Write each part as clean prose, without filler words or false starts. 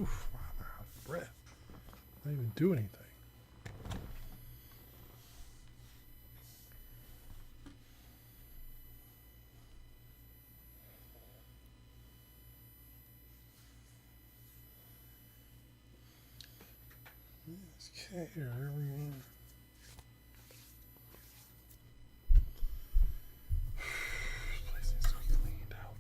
Oof, wow, I'm out of breath. I didn't even do anything. Okay, here we go. This place needs to be cleaned out.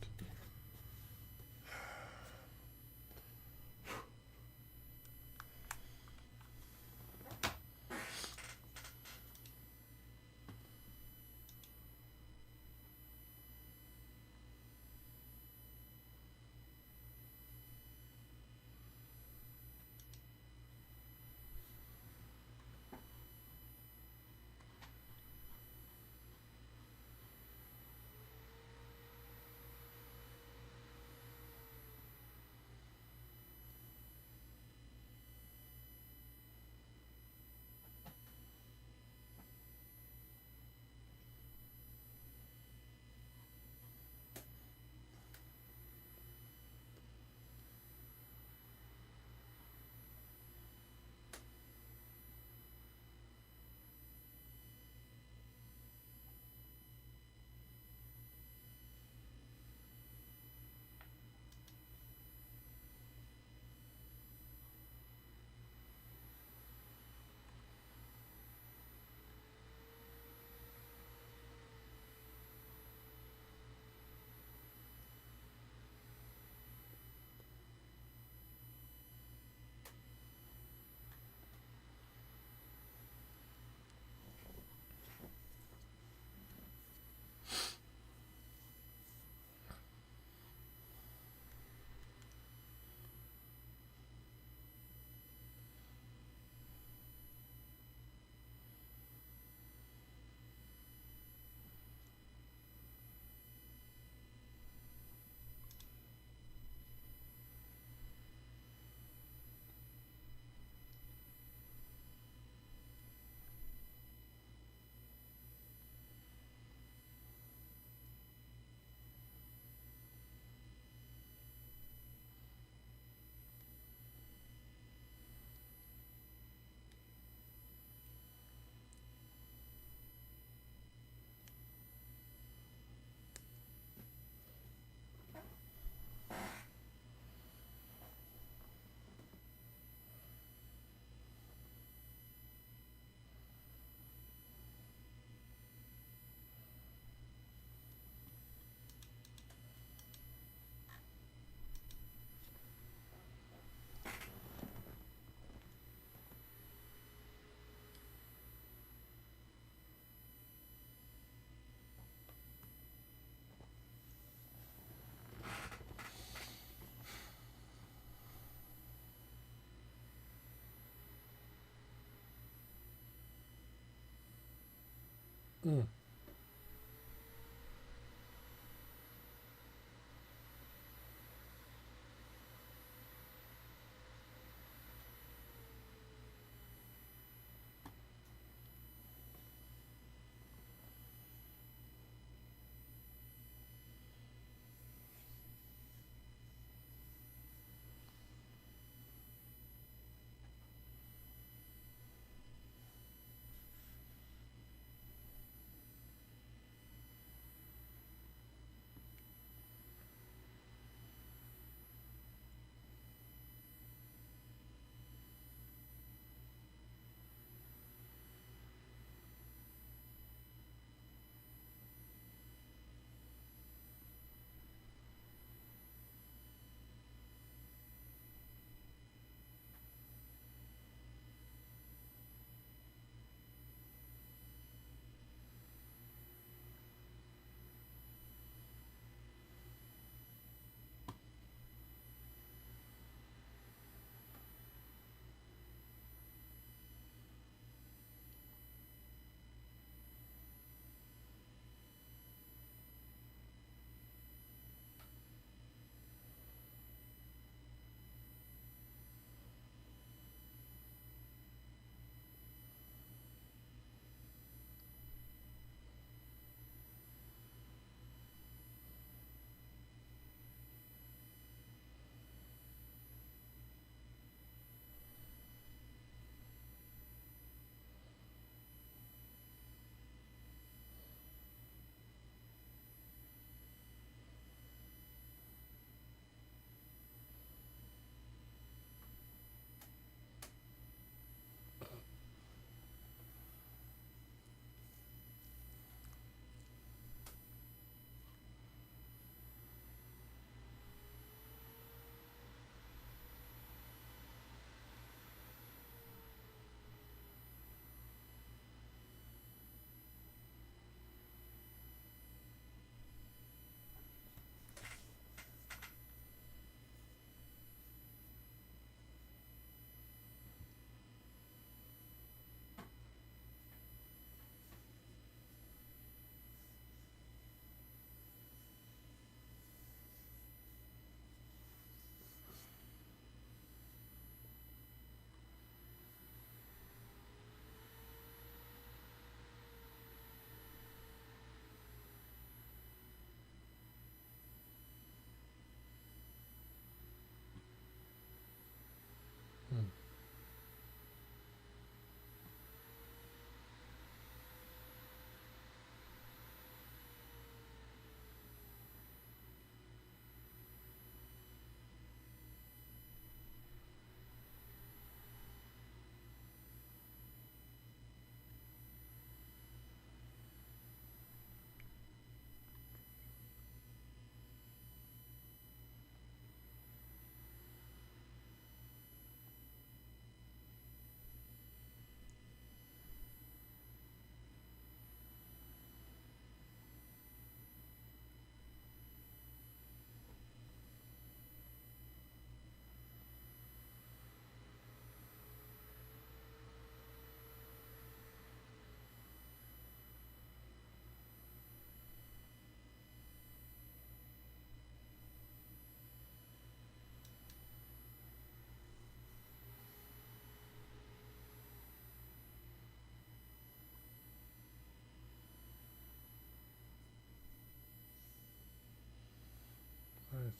Mm.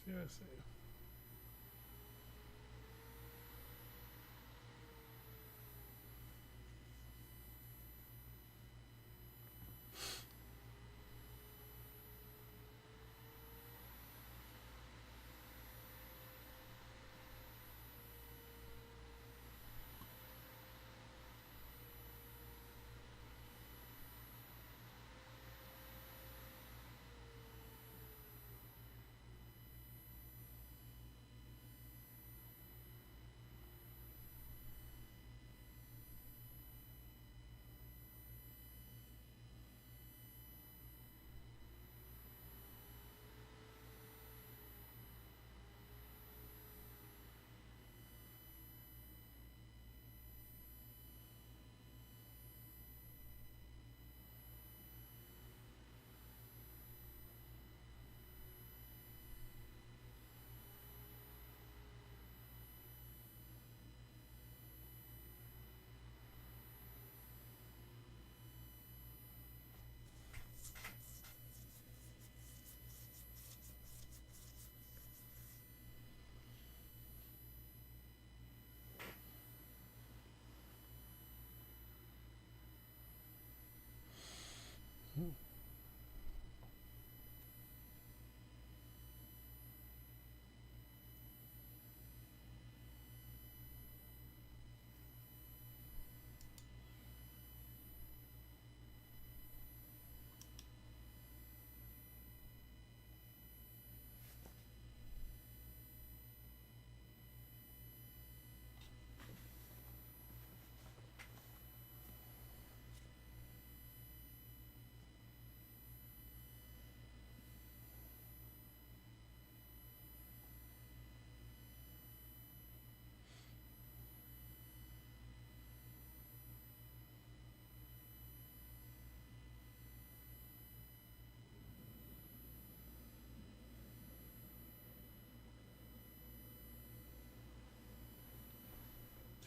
See, I see.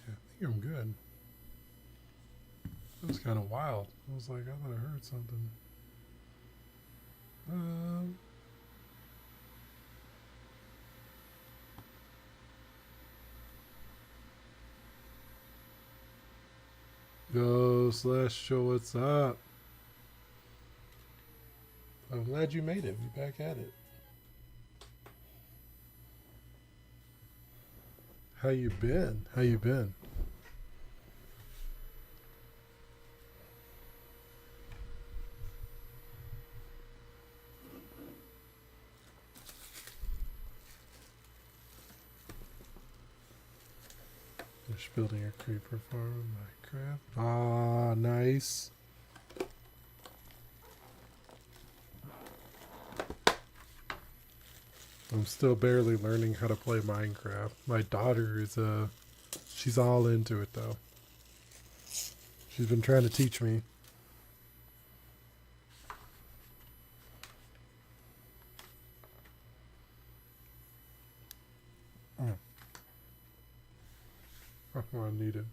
Yeah, I think I'm good. That was kind of wild. I was like, I thought I heard something. Um, Yo, Celestial, what's up? I'm glad you made it. We back at it. How you been? How you been? Just building a creeper farm in Minecraft. Ah, nice. I'm still barely learning how to play Minecraft. My daughter is she's all into it though. She's been trying to teach me. Oh, I need it.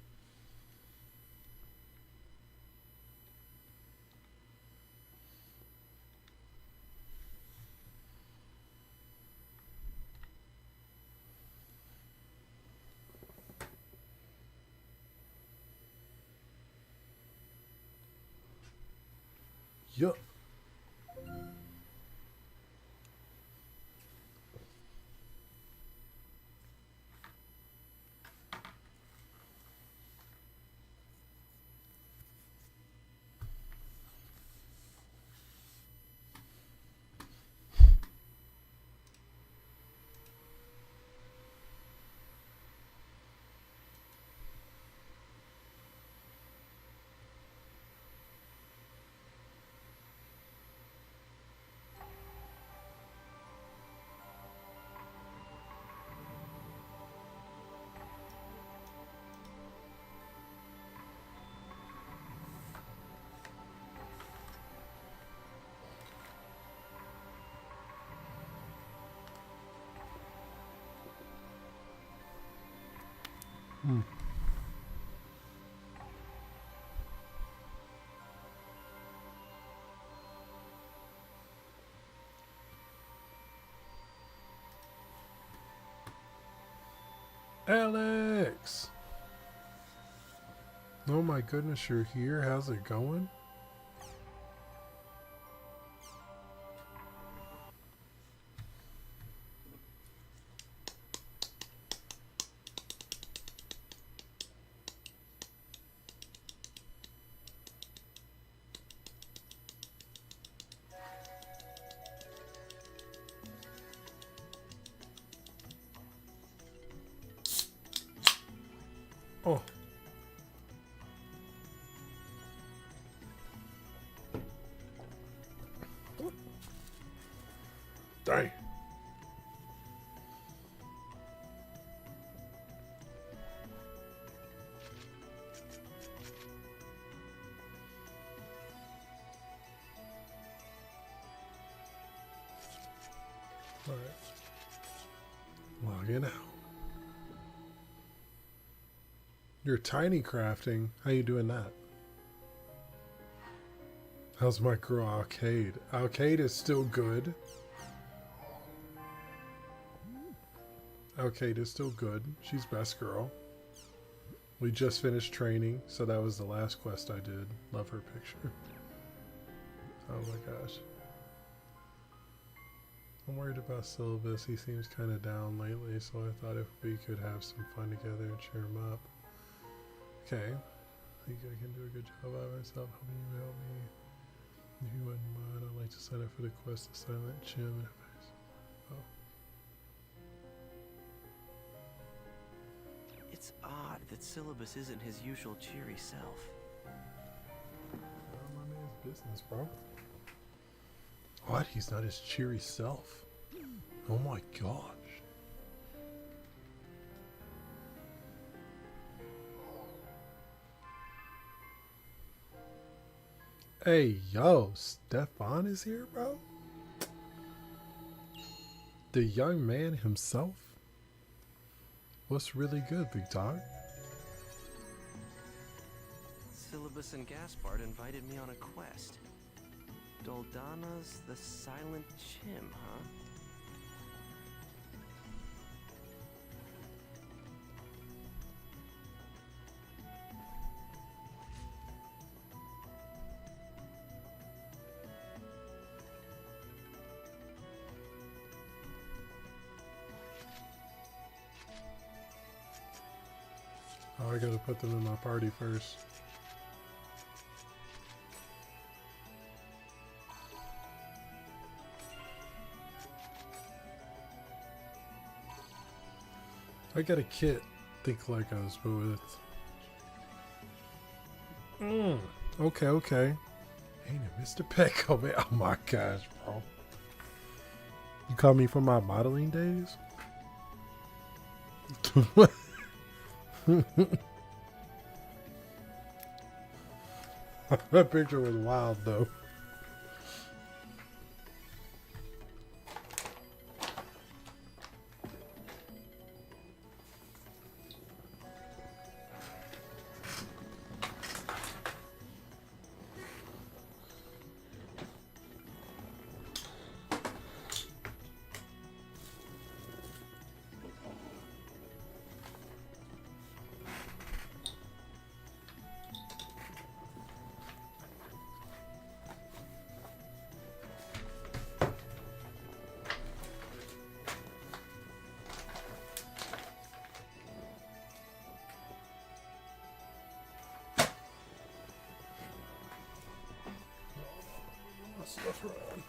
Yup. Hmm. Alex! Oh my goodness, you're here. How's it going? Oh. Dang. All right. Log in out. You're tiny crafting. How you doing that? How's my girl Arcade? Arcade is still good. Arcade is still good. She's best girl. We just finished training, so that was the last quest I did. Love her picture. Oh my gosh. I'm worried about Syllabus. He seems kind of down lately, so I thought if we could have some fun together and cheer him up. Okay. I think I can do a good job by myself. Hoping you help me. If you wouldn't mind, I'd like to sign up for the quest of Silent Jim. Oh. It's odd that Syllabus isn't his usual cheery self. My man's business, bro. What? He's not his cheery self. Oh my gosh. Hey, yo, Stefan is here, bro? The young man himself? What's really good, big dog? Syllabus and Gaspard invited me on a quest. Doldana's the Silent Chim, huh? Oh, I gotta put them in my party first. I got a kit. Think like I was with. Okay, okay. Ain't it Mr. Peck over there? Oh my gosh, bro. You call me from my modeling days? That picture was wild though. Stuff around.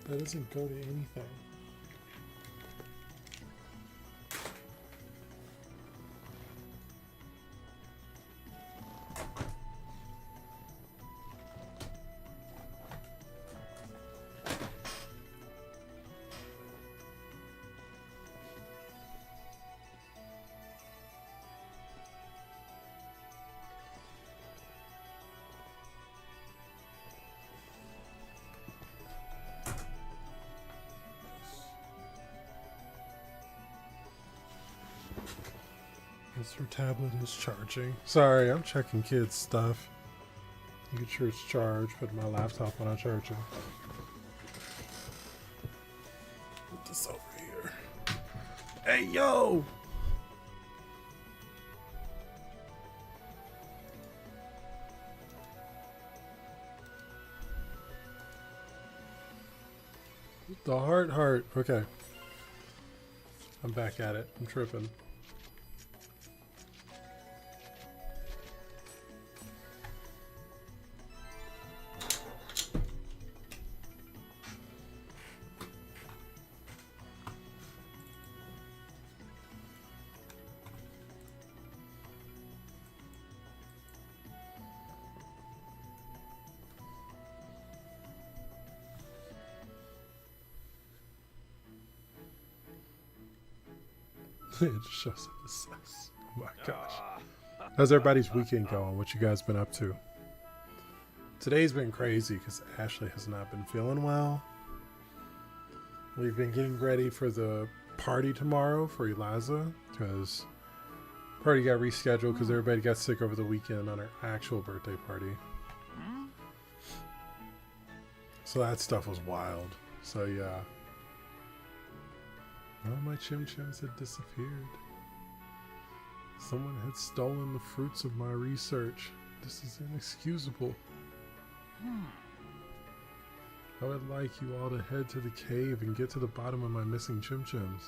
That doesn't go to anything. Because her tablet is charging. Sorry, I'm checking kids' stuff. Making sure it's charged. Put my laptop on a charger. Put this over here. Hey, yo! The heart. Okay. I'm back at it. I'm tripping. It just shows up as sus. Oh my gosh. How's everybody's weekend going? What you guys been up to? Today's been crazy because Ashley has not been feeling well. We've been getting ready for the party tomorrow for Eliza because party got rescheduled because everybody got sick over the weekend on her actual birthday party. So that stuff was wild. So yeah. All my Chim Chims had disappeared. Someone had stolen the fruits of my research. This is inexcusable. I would like you all to head to the cave and get to the bottom of my missing Chim Chims.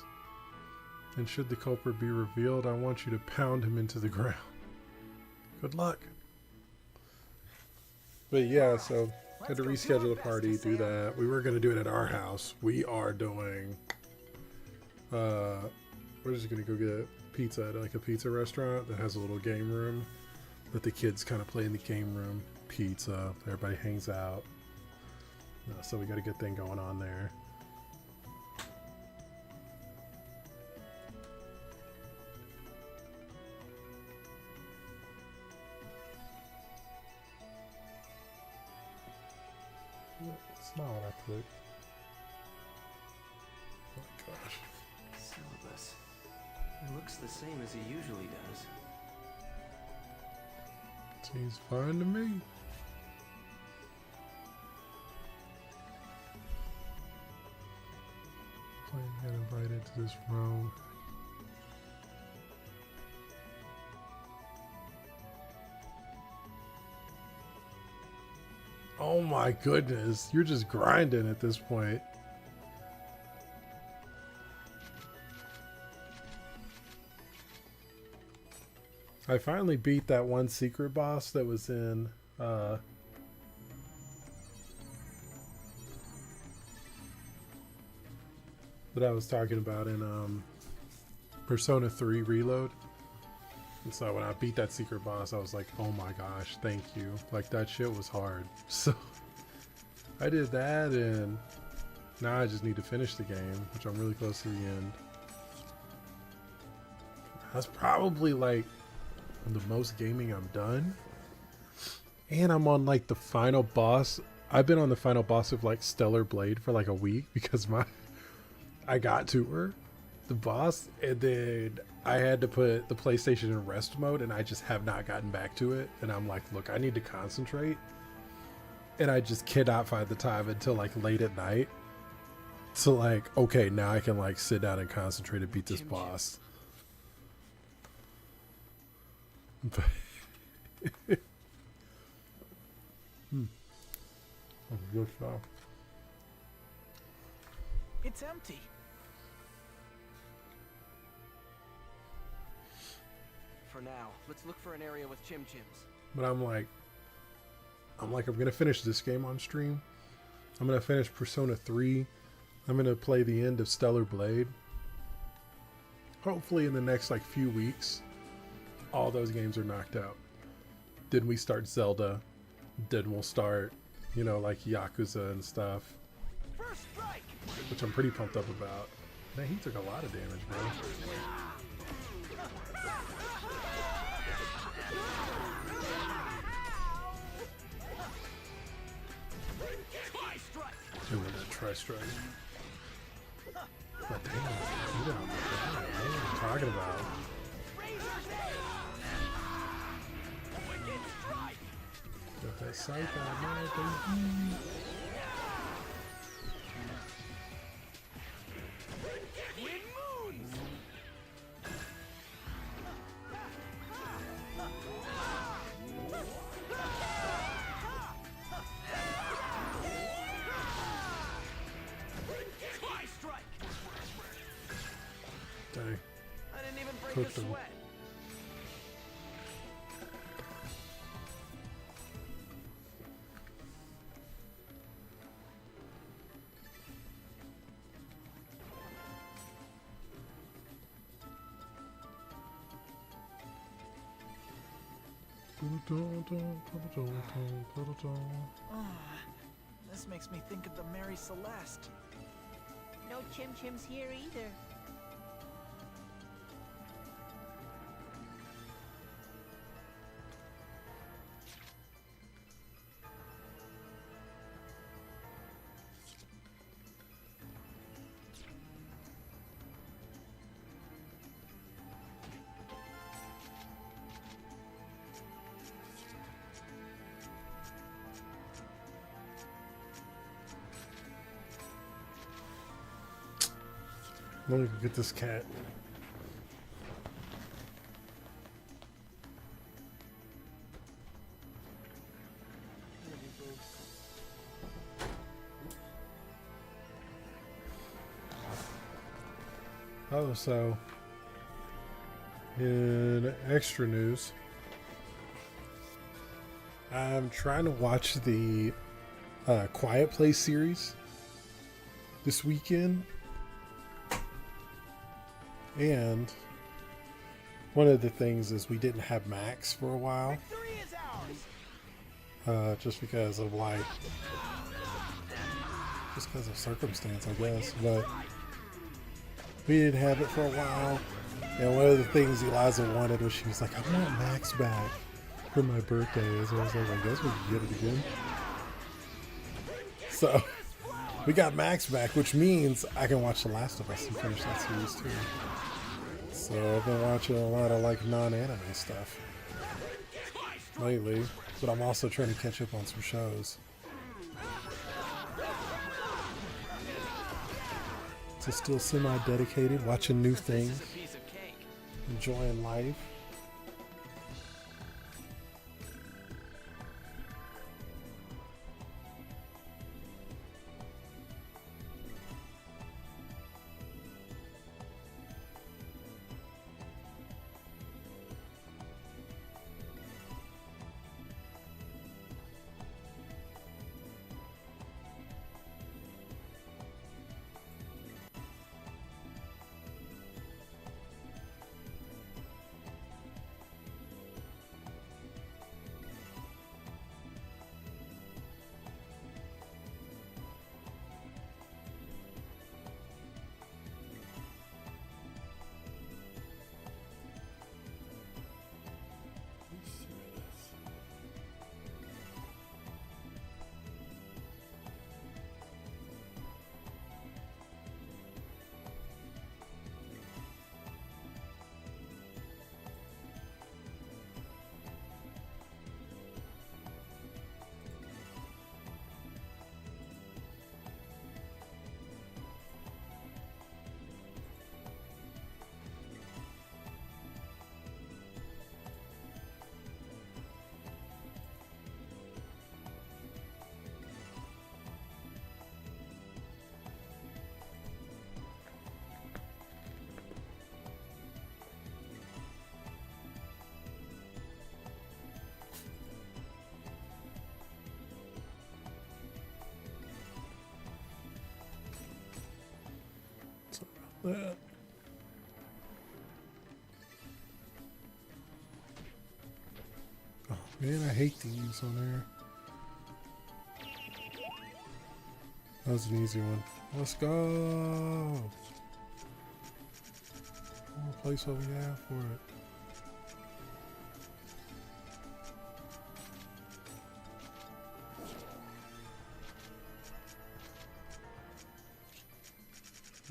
And should the culprit be revealed, I want you to pound him into the ground. Good luck. But yeah, so had to reschedule the party, do that. We were going to do it at our house. We are doing... we're just gonna go get pizza at like a pizza restaurant that has a little game room that the kids kind of play in the game room. Pizza, everybody hangs out. So we got a good thing going on there. It's not what I clicked. Oh my gosh. Syllabus. It looks the same as he usually does. Seems fine to me. Playing got invited to this room. Oh my goodness, you're just grinding at this point. I finally beat that one secret boss that was in that I was talking about in Persona 3 Reload. And so when I beat that secret boss, I was like, oh my gosh, thank you. Like, that shit was hard. So I did that, and now I just need to finish the game, which I'm really close to the end. That's probably like the most gaming I'm done. And I'm on like the final boss. I've been on the final boss of like Stellar Blade for like a week because I got to her, the boss, and then I had to put the PlayStation in rest mode, and I just have not gotten back to it. And I'm like, look, I need to concentrate, and I just cannot find the time until like late at night. So like, okay, now I can like sit down and concentrate and beat this boss. Good stuff. It's empty. For now, let's look for an area with Chim Chims. But I'm gonna finish this game on stream. I'm gonna finish Persona 3. I'm gonna play the end of Stellar Blade. Hopefully in the next like few weeks, all those games are knocked out. Then we start Zelda. Then we'll start, you know, like Yakuza and stuff. First strike. Which I'm pretty pumped up about. Man, he took a lot of damage, bro. Doing that tri-strike. But damn, you know what I'm talking about. Get that sight out now, baby. Twin moons! Tri-strike! Dang. I didn't even break Cooked a him. sweat. This makes me think of the Mary Celeste. No Chim Chims here either. Let me go get this cat. Oh, so in extra news, I'm trying to watch the Quiet Place series this weekend. And one of the things is we didn't have Max for a while, Victory is ours! just because of circumstance, I guess. But we didn't have it for a while. And one of the things Eliza wanted was, she was like, I want Max back for my birthday. So I was like, I guess we can get it again. So we got Max back, which means I can watch The Last of Us and finish that series too. So I've been watching a lot of non-anime stuff lately, but I'm also trying to catch up on some shows. So still semi-dedicated, watching new things, This is a piece of cake. enjoying life. That. Oh man, I hate these on there. That was an easy one. Let's go. What place what we have for it?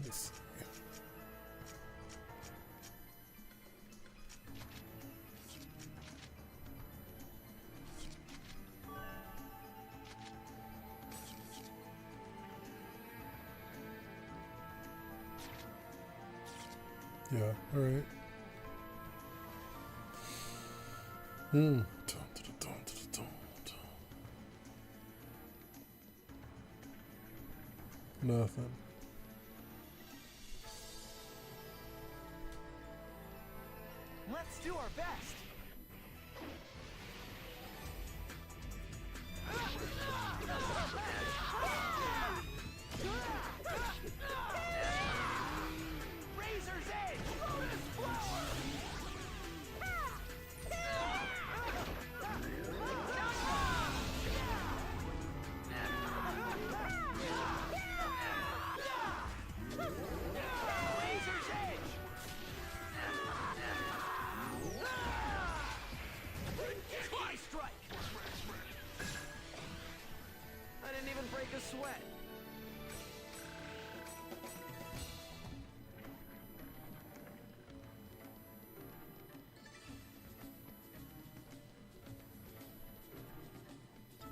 Let's see. Yeah, alright. Hmm. Nothing. Let's do our best. Razor's Edge! Bonus flower! Razor's Edge! Tri-strike! I didn't even break a sweat.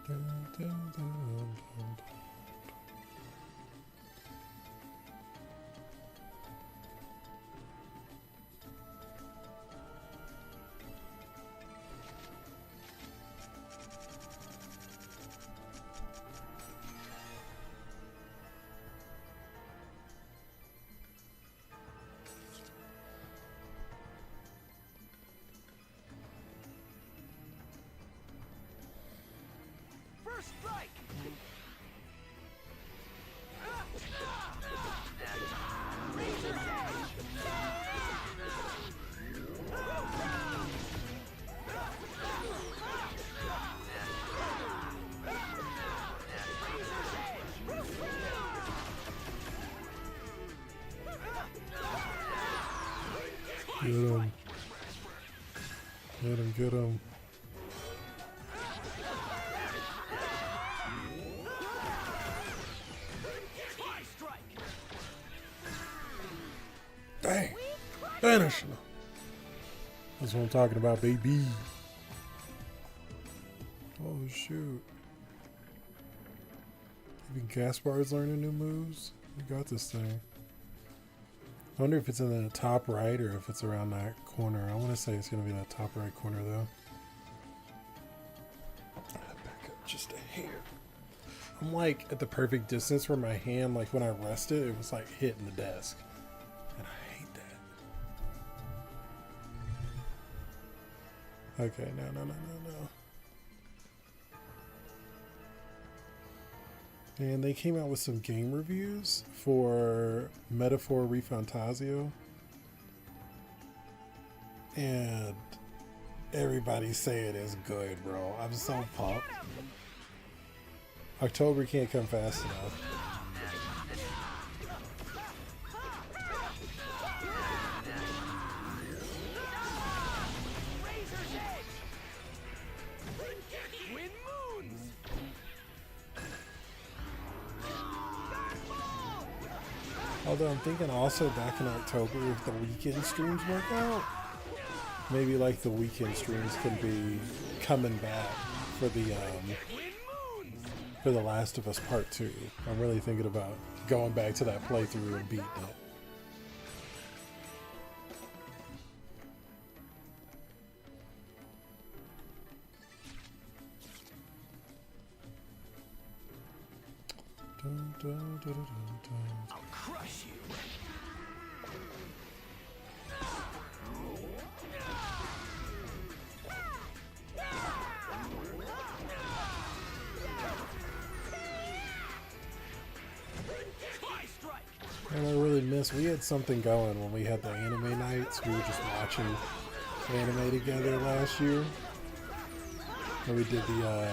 Dun, dun, dun, dun, dun. First strike! Razor's Edge! Razor's Edge! Get him. Get him, get him. Tri-strike! Dang. Finish him. That's what I'm talking about, baby. Oh, shoot. Even Gaspar's learning new moves. We got this thing. I wonder if it's in the top right or if it's around that corner. I want to say it's going to be that top right corner, though. Back up just a hair. I'm like at the perfect distance where my hand, like when I rested, it was like hitting the desk. And I hate that. Okay, no. And they came out with some game reviews for Metaphor Refantasio. And everybody's saying it's good, bro. I'm so pumped. October can't come fast enough. Razor's Edge! Twin moons! Although I'm thinking also back in October, if the weekend streams work out, maybe like the weekend streams can be coming back for the Last of Us Part 2. I'm really thinking about going back to that playthrough and beating it. Dun, dun, dun, dun, dun. I'll crush you! Tri-strike! And I really miss, we had something going when we had the anime nights. We were just watching anime together last year. And we did the,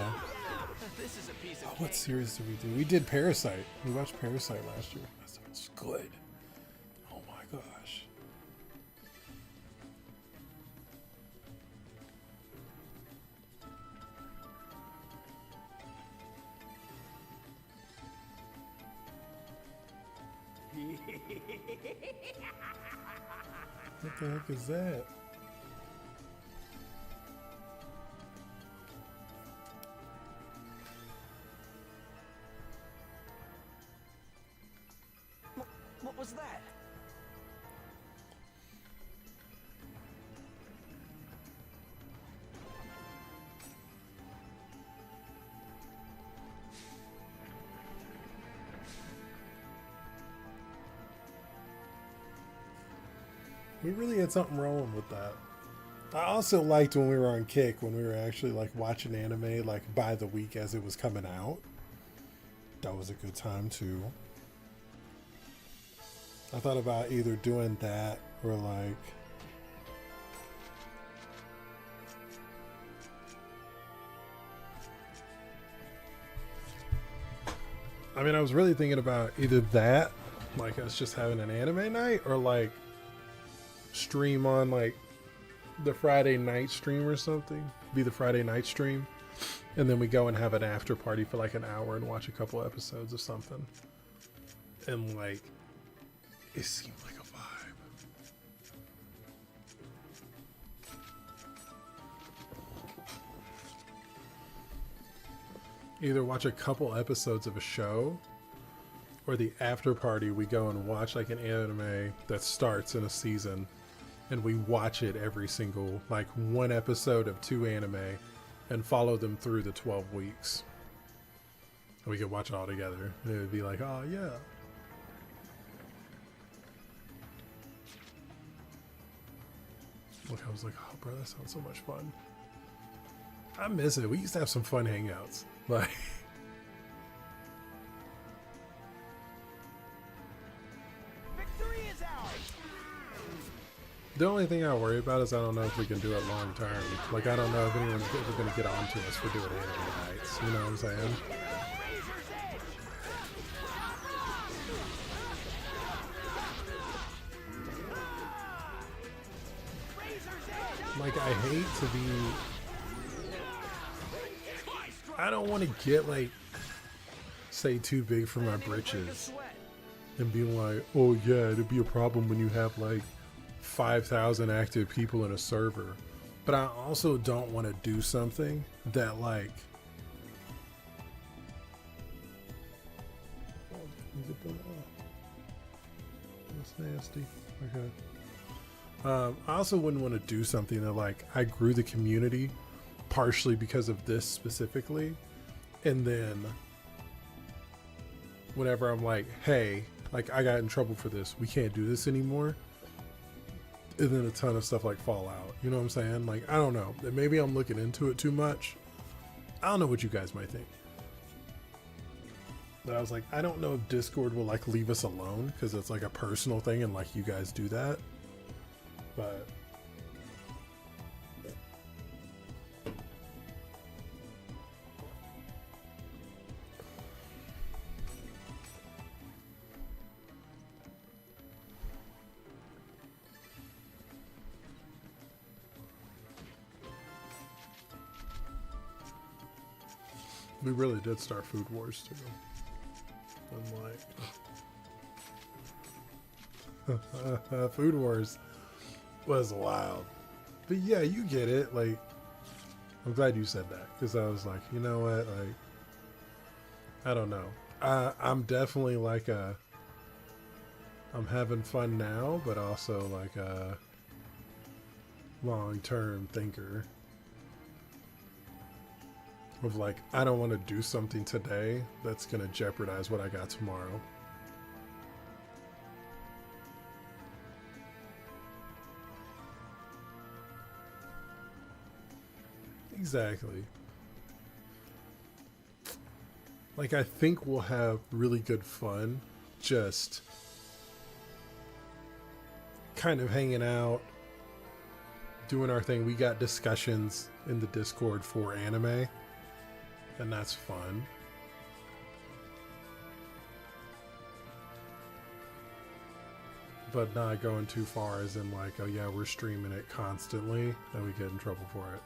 This is a piece of what series did we do? We did Parasite. We watched Parasite last year. That sounds good. Oh my gosh. What the heck is that? What was that? We really had something rolling with that. I also liked when we were on Kick, when we were actually like watching anime like by the week as it was coming out. That was a good time too. I thought about either doing that or like I mean, I was really thinking about either that, like us just having an anime night, or like stream on like the Friday night stream or something. Be the Friday night stream. And then we go and have an after party for like an hour and watch a couple episodes of something. And like, it seemed like a vibe. Either watch a couple episodes of a show, or the after party we go and watch like an anime that starts in a season, and we watch it every single, like one episode of 2 anime, and follow them through the 12 weeks. And we could watch it all together. And it would be like, oh yeah. Look, I was like, oh bro, that sounds so much fun. I miss it. We used to have some fun hangouts. Like, Victory is ours. the only thing I worry about is I don't know if we can do it long term. Like, I don't know if anyone's ever going to get on to us for doing anime nights. You know what I'm saying? Razor's edge. Razor's edge. Like, I hate to be... I don't want to get, like, say too big for my britches and be like, oh yeah, it'd be a problem when you have like 5,000 active people in a server. But I also don't want to do something that like... That's nasty. Okay. I also wouldn't want to do something that like I grew the community partially because of this specifically, and then whenever I'm like, hey, like I got in trouble for this, we can't do this anymore, and then a ton of stuff like fall out. You know what I'm saying? Like, I don't know, maybe I'm looking into it too much. I don't know what you guys might think, but I was like, I don't know if Discord will like leave us alone because it's like a personal thing and like you guys do that, but we really did start Food Wars too. I'm like, Food Wars was wild. But yeah, you get it. Like, I'm glad you said that because I was like, you know what? Like, I don't know. I'm definitely like I'm having fun now, but also like a long-term thinker. Of like, I don't want to do something today that's going to jeopardize what I got tomorrow. Exactly. Like, I think we'll have really good fun just kind of hanging out, doing our thing. We got discussions in the Discord for anime. And that's fun. But not going too far as in like, oh yeah, we're streaming it constantly and we get in trouble for it.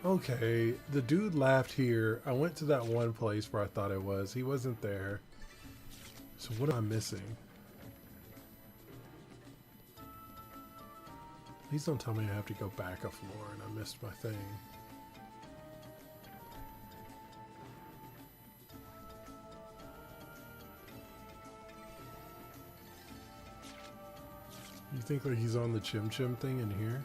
Okay, the dude laughed here. I went to that one place where I thought it was. He wasn't there. So what am I missing? Please don't tell me I have to go back a floor and I missed my thing. You think like he's on the Chim Chim thing in here?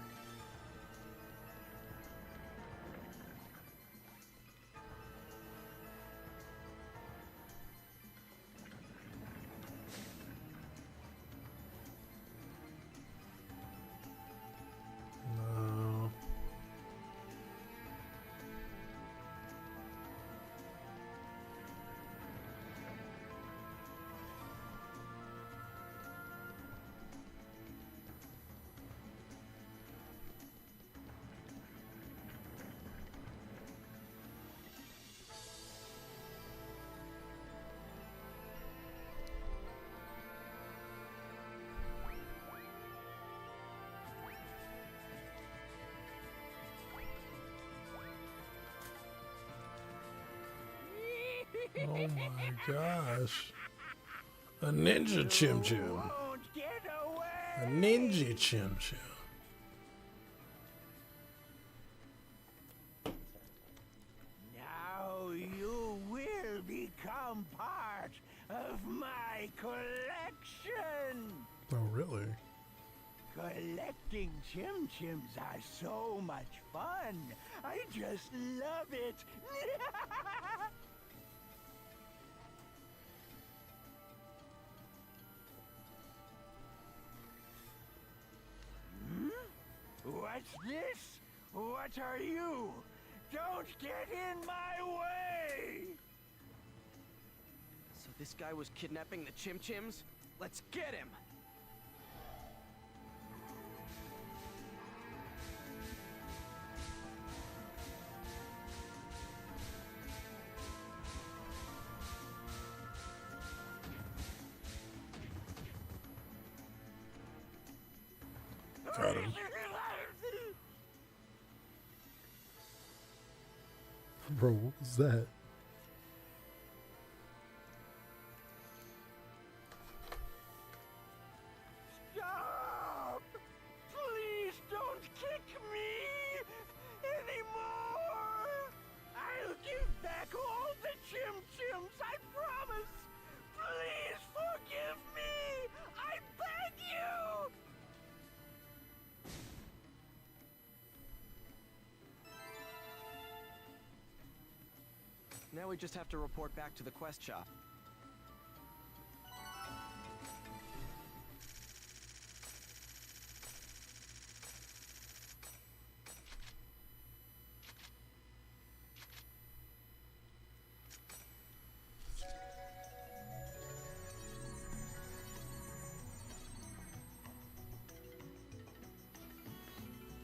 Oh my gosh. A ninja Chim Chim. Won't get away. A ninja Chim Chim. Now you will become part of my collection. Oh, really? Collecting Chim Chims are so much fun. I just love it. What's this? What are you? Don't get in my way! So this guy was kidnapping the Chim Chims? Let's get him! Got him. Bro, what was that? Stop! Please don't kick me anymore! I'll give back all the Chim Chims, I promise! Please forgive me! I beg you! Now we just have to report back to the quest shop.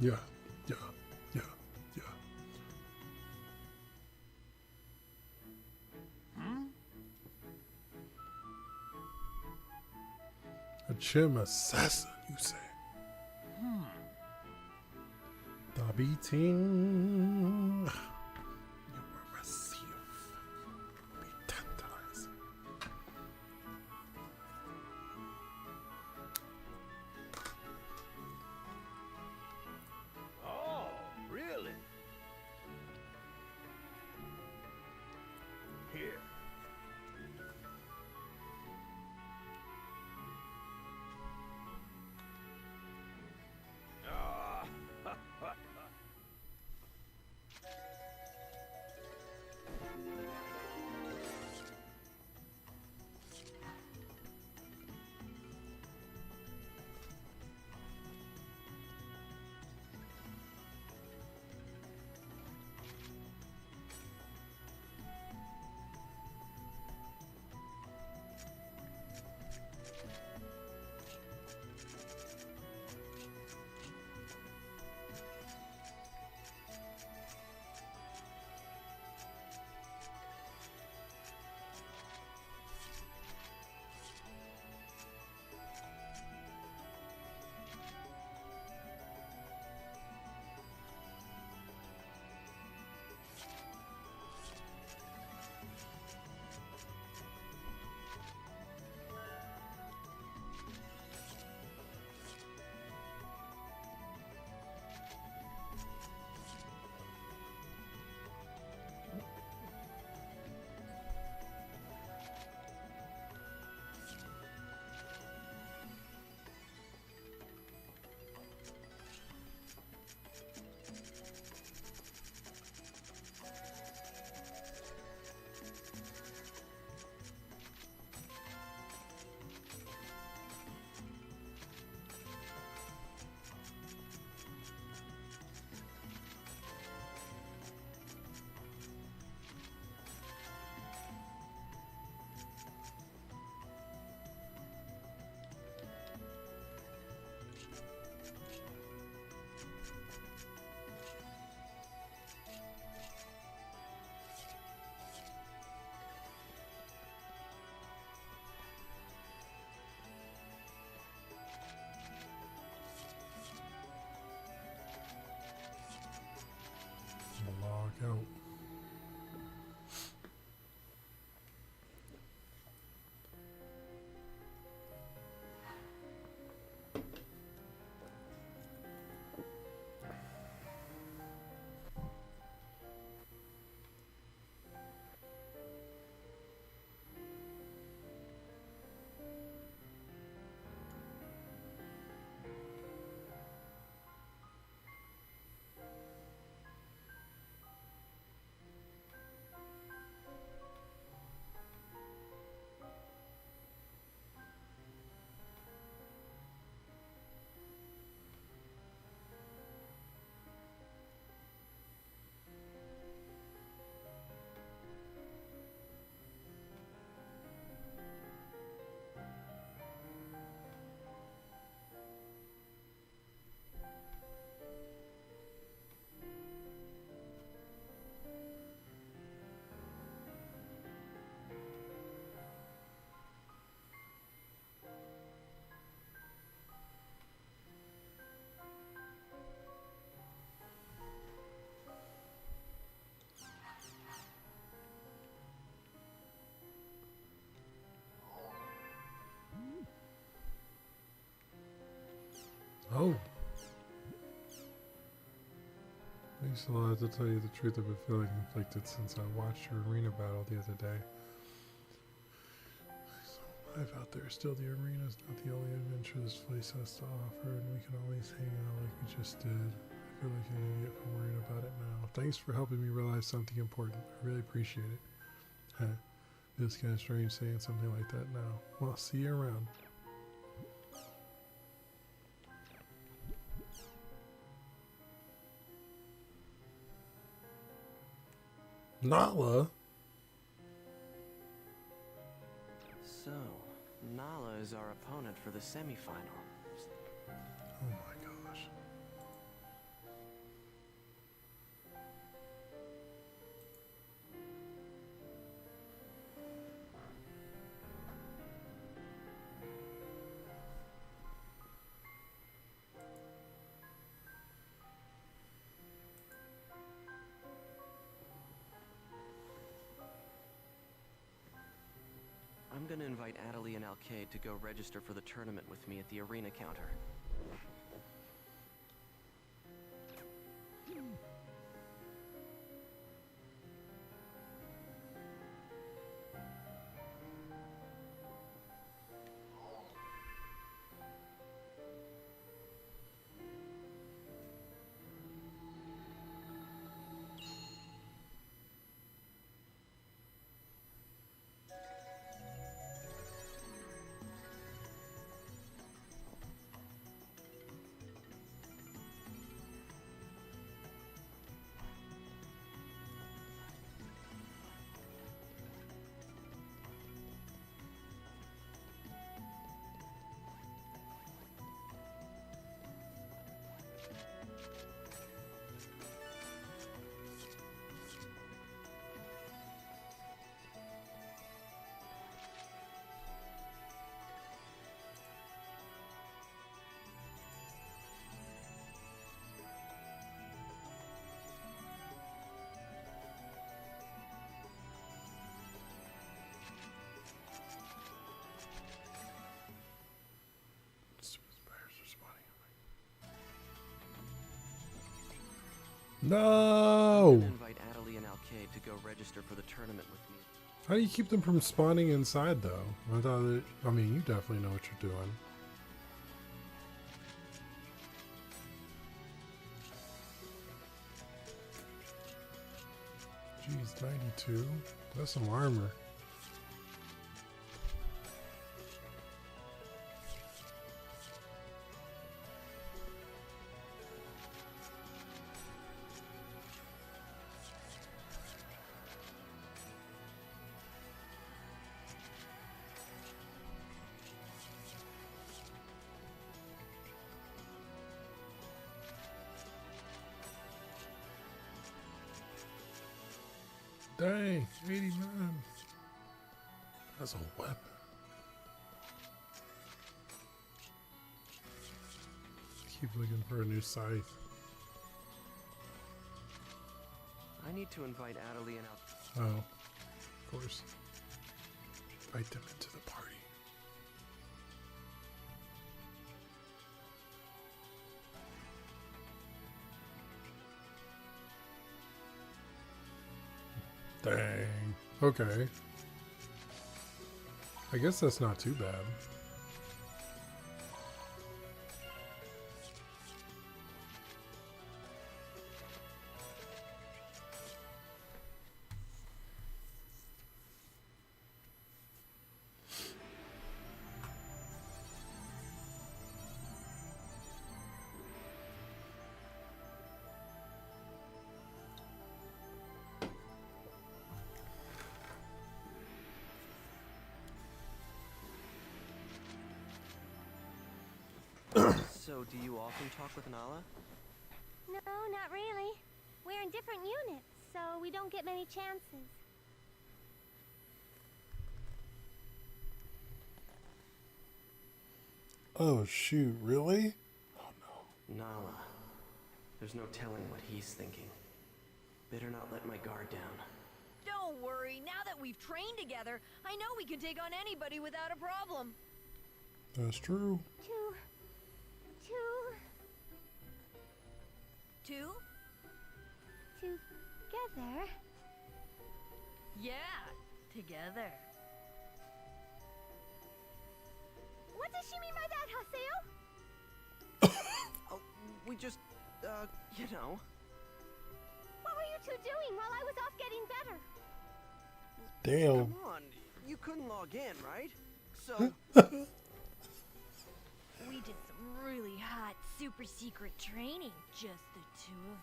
Yeah, yeah, yeah, yeah. A Chim assassin, you say? Dobby Ting. You will receive. Be tantalizing. Oh, really? Here. Ah, Thanks a lot. To tell you the truth, I've been feeling conflicted since I watched your arena battle the other day. Life out there, still the arena is not the only adventure this place has to offer, and we can always hang out like we just did. I feel like an idiot for worrying about it now. Thanks for helping me realize something important. I really appreciate it. Huh. It's kind of strange saying something like that now. Well, see you around. Nala? So, Nala is our opponent for the semifinal. Oh my gosh. I'm gonna invite Adelie and Alcade to go register for the tournament with me at the arena counter. No! I'm gonna invite Adelie and Alcade to go register for the tournament with me. How do you keep them from spawning inside, though? I thought that, I mean, you definitely know what you're doing. Jeez, 92? That's some armor. Dang, 89. That's a weapon. Keep looking for a new scythe. I need to invite Adelie and Alcade. Oh, of course. Invite them into the party. Dang. Okay. I guess that's not too bad. So, do you often talk with Nala? No, not really. We're in different units, so we don't get many chances. Oh shoot, really? Oh no. Nala. There's no telling what he's thinking. Better not let my guard down. Don't worry, now that we've trained together, I know we can take on anybody without a problem. That's true. Two. Two? together. Yeah, together. What does she mean by that, Haseo? Oh, we just, you know. What were you two doing while I was off getting better? Damn. Come on, you couldn't log in, right? So, We did some really hot, super secret training, just the two of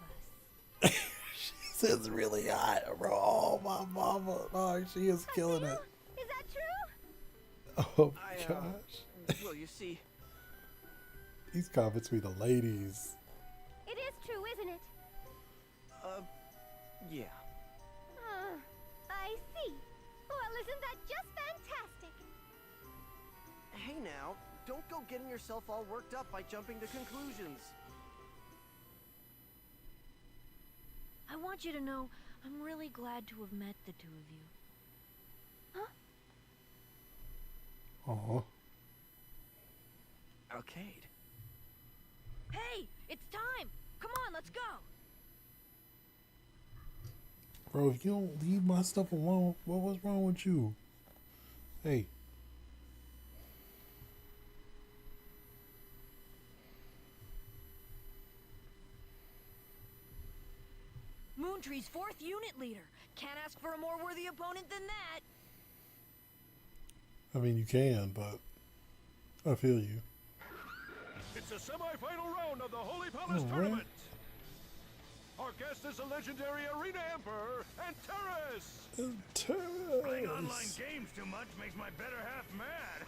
us. She says really hot, bro. Oh, my mama. Oh, she is killing it. Is that true? Oh, I, gosh. well, you see, These comments be the ladies. It is true, isn't it? yeah. I see. Well, isn't that just fantastic? Hey now, don't go getting yourself all worked up by jumping to conclusions. I want you to know I'm really glad to have met the two of you. Aw. Arcade. Hey, it's time! Come on, let's go! Bro, if you don't leave my stuff alone, what was wrong with you? Hey. Moontree's 4th unit leader. Can't ask for a more worthy opponent than that. I mean, you can, but I feel you. It's a semi-final round of the Holy Palace All right. tournament. Our guest is the legendary Arena Emperor, Antares. Playing online games too much makes my better half mad.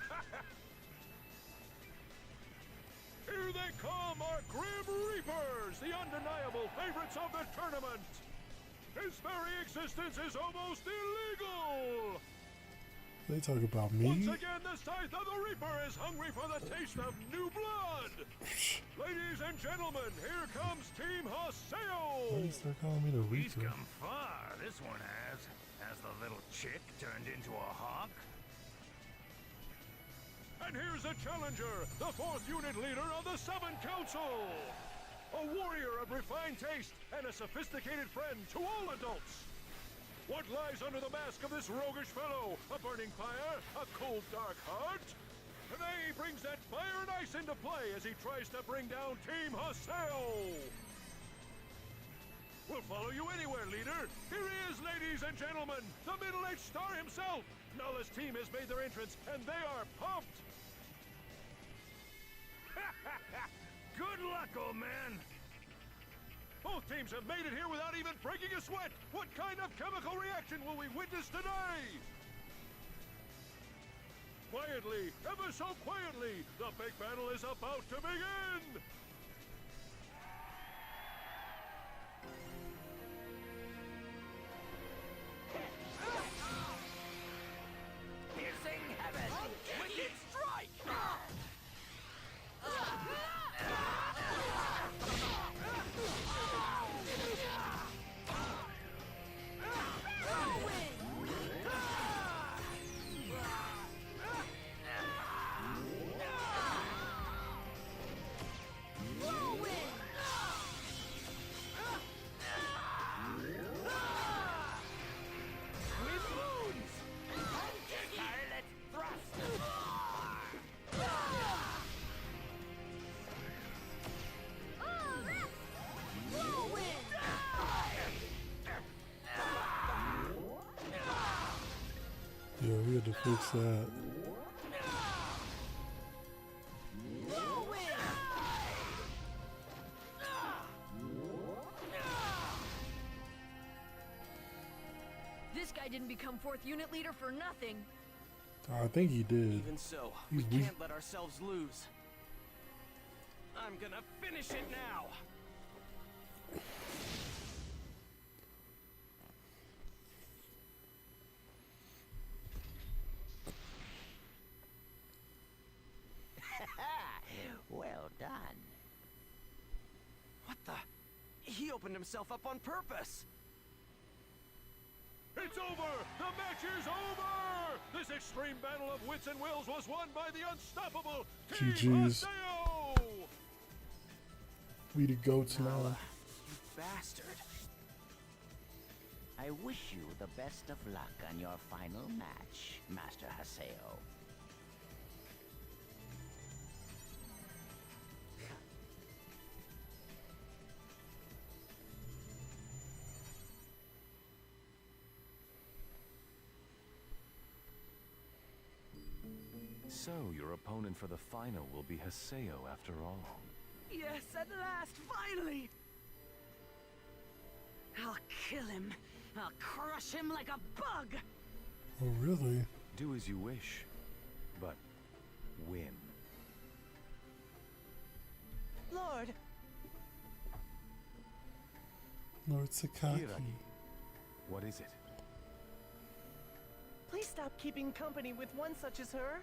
Here they come, our Grim Reapers, the undeniable favorites of the tournament. His very existence is almost illegal. They talk about me? Once again, the Scythe of the Reaper is hungry for the taste of new blood. Ladies and gentlemen, here comes Team Why Haseo. do you start calling me the He's Reaper? come far, this one has. Has the little chick turned into a hawk? And here's a challenger, the 4th unit leader of the 7 Council. A warrior of refined taste and a sophisticated friend to all adults. What lies under the mask of this roguish fellow? A burning fire? A cold, dark heart? Today he brings that fire and ice into play as he tries to bring down Team Haseo. We'll follow you anywhere, leader. Here he is, ladies and gentlemen, the middle-aged star himself. Nulla's team has made their entrance, and they are pumped. Good luck, old man! Both teams have made it here without even breaking a sweat. What kind of chemical reaction will we witness today? Quietly, ever so quietly, the big battle is about to begin! Piercing heaven! Wicked strike! Yeah, we had to fix that. This guy didn't become 4th unit leader for nothing. I think he did. Even so, we He's weak. can't let ourselves lose. I'm gonna finish it now! Well done. What the? He opened himself up on purpose! It's over! The match is over! This extreme battle of wits and wills was won by the unstoppable Team GG's. Haseo! We the goats now. You bastard. I wish you the best of luck on your final match, Master Haseo. So, your opponent for the final will be Haseo after all. Yes, at last, finally! I'll kill him. I'll crush him like a bug! Oh, really? Do as you wish, but win. Lord, Lord Sakaki. Hiragi, what is it? please stop keeping company with one such as her.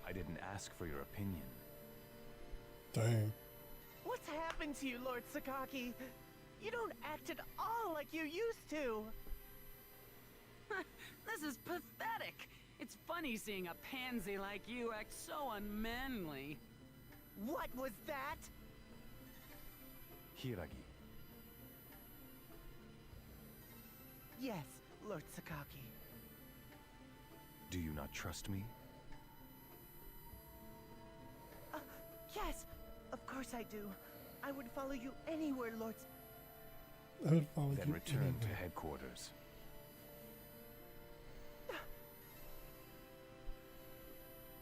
I didn't ask for your opinion. Dang. What's happened to you, Lord Sakaki? You don't act at all like you used to. This is pathetic. It's funny seeing a pansy like you act so unmanly. What was that? Hiragi, Yes, Lord Sakaki. do you not trust me? Yes, of course I do. I would follow you anywhere, Lord. I would follow Then you return to anyway. headquarters.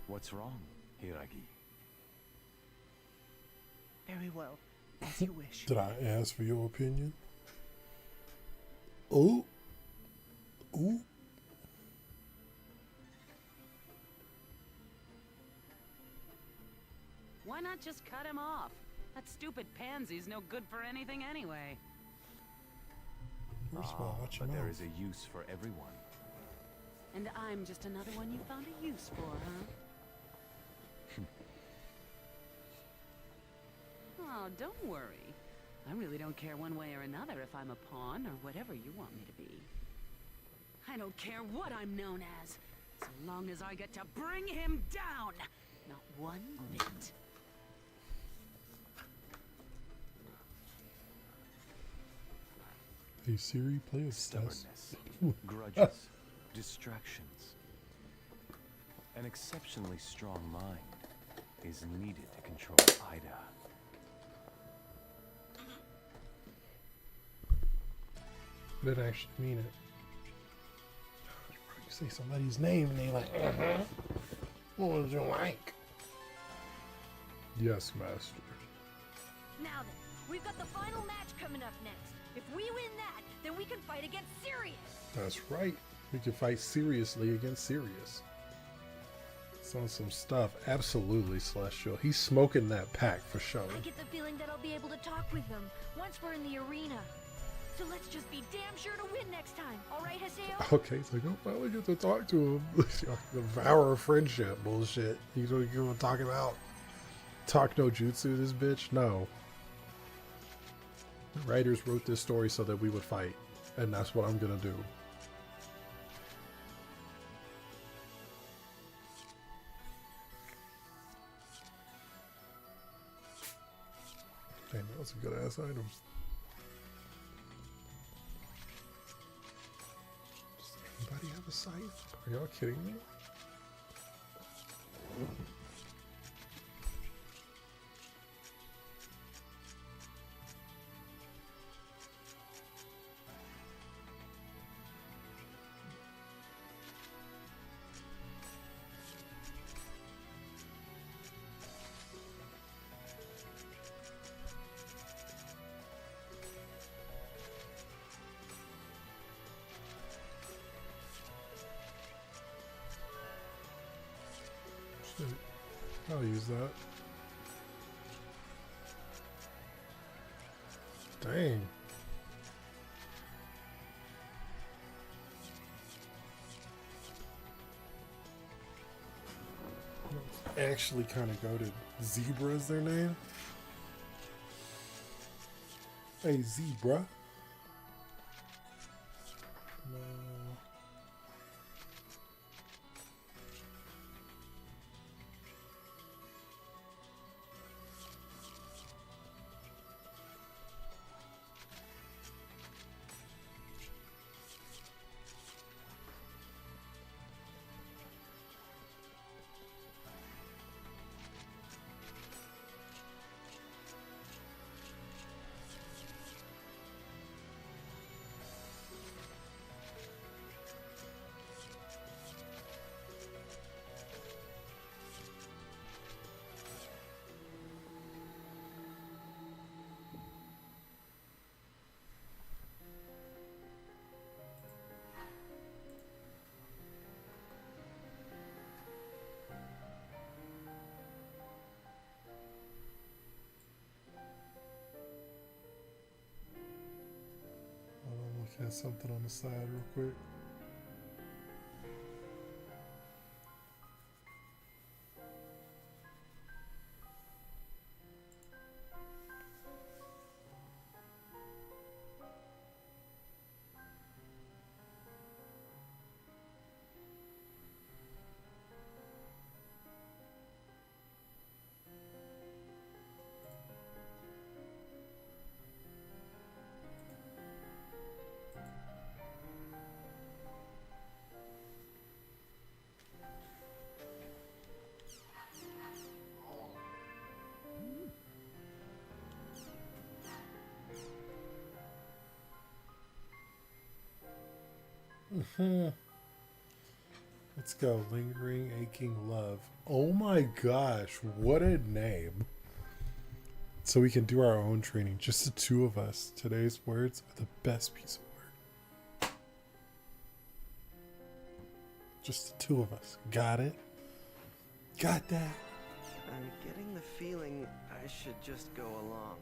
What's wrong, Hiragi? Very well, as you wish. Did I ask for your opinion? Oh. Ooh. Why not just cut him off? That stupid pansy's no good for anything anyway. First of all, watch your But there mouth. is a use for everyone. And I'm just another one you found a use for, huh? Oh, don't worry. I really don't care one way or another if I'm a pawn or whatever you want me to be. I don't care what I'm known as, so long as I get to bring him down. Not one bit. Hey Siri, play a test. Stubbornness, grudges, distractions. An exceptionally strong mind is needed to control Ida. I didn't actually mean it. You say somebody's name and they like, what would you like? Yes, master. Now then, we've got the final match coming up next. If we win that, then we can fight against Sirius. That's right. We can fight seriously against Sirius. It's on some stuff. Absolutely, Celestial. He's smoking that pack for sure. I get the feeling that I'll be able to talk with them once we're in the arena. So let's just be damn sure to win next time. All right, Haseo? Okay, it's like, oh, finally get to talk to him. The vow of friendship bullshit. You know what you're talking about? Talk no jutsu, this bitch? No. The writers wrote this story so that we would fight. And that's what I'm gonna do. Damn, that was a good ass item. Does anybody have a scythe? Are y'all kidding me? Shit. I'll use that. Dang. Actually kind of goated. Zebra is their name? Hey, Zebra. No. something on the side real quick. Let's go. Lingering, aching love. Oh my gosh, what a name. So we can do our own training. Just the two of us. Today's words are the best piece of work. Just the two of us. Got it? Got that? I'm getting the feeling I should just go along.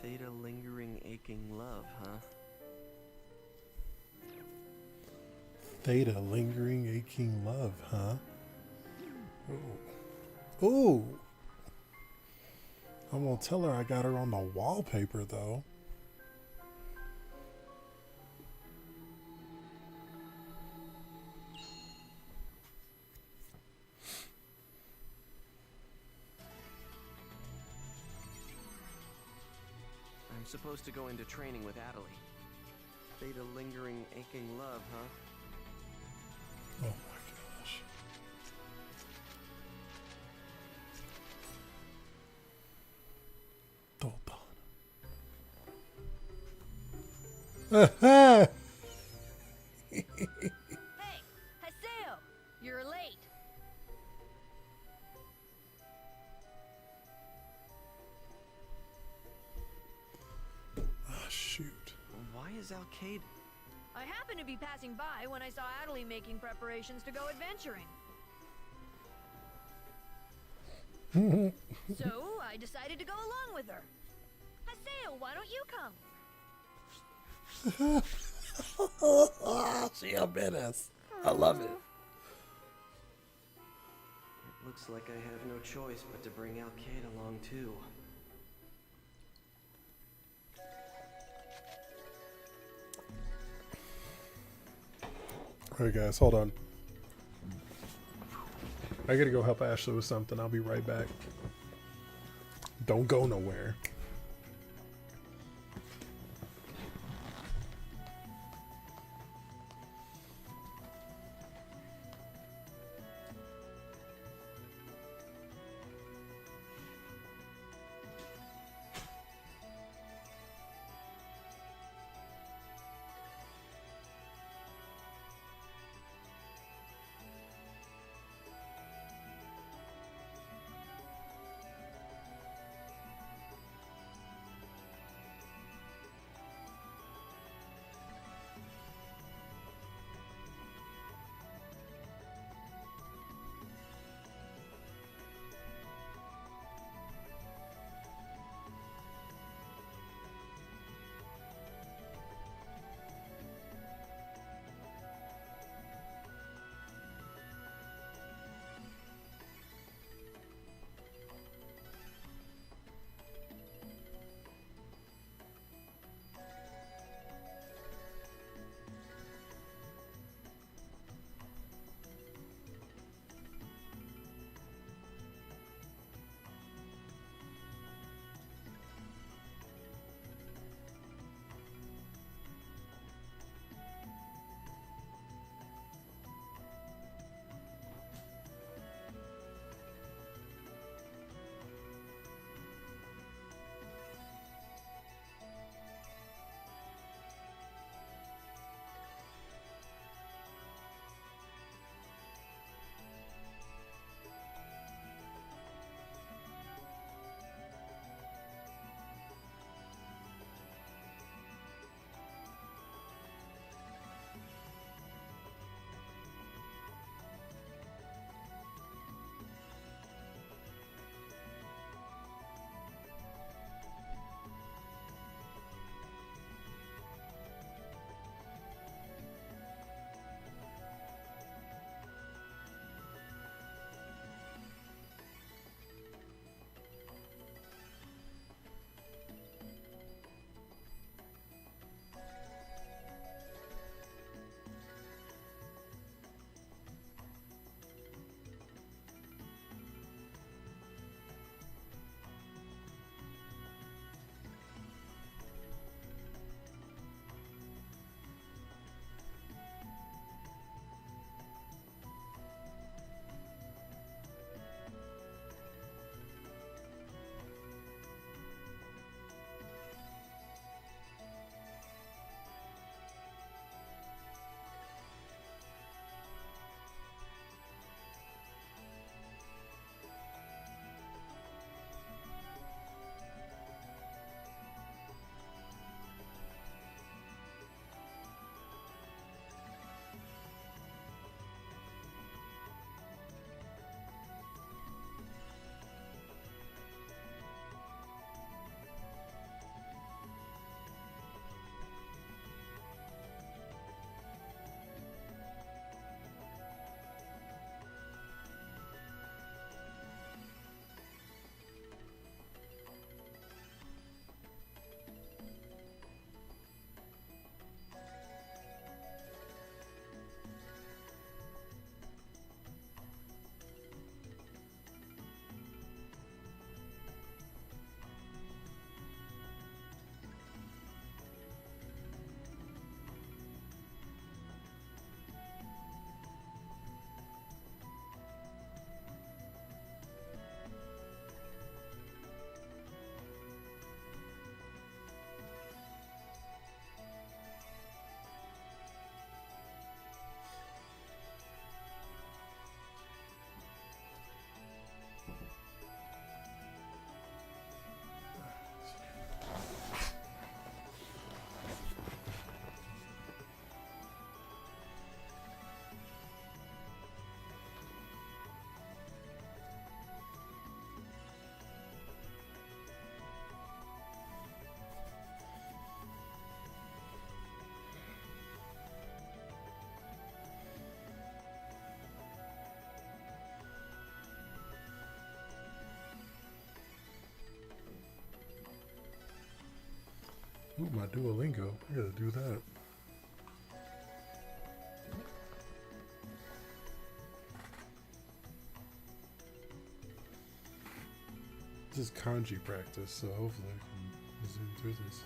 Theta lingering, aching love, huh? Theta lingering, aching love, huh? Ooh. Ooh. I'm gonna tell her I got her on the wallpaper, though. I'm supposed to go into training with Adelie. Theta lingering, aching love, huh? Oh my gosh. Doldana. Hey, Haseo, you're late. Ah, shoot. Why is Alcade... I happened to be passing by when I saw Adelie making preparations to go adventuring. So, I decided to go along with her. Haseo, why don't you come? She a menace. I love it. It looks like I have no choice but to bring Alcade along too. Alright guys, hold on. I gotta go help Ashley with something. I'll be right back. Don't go nowhere. my Duolingo. I gotta do that. This is kanji practice, so hopefully I can zoom through this.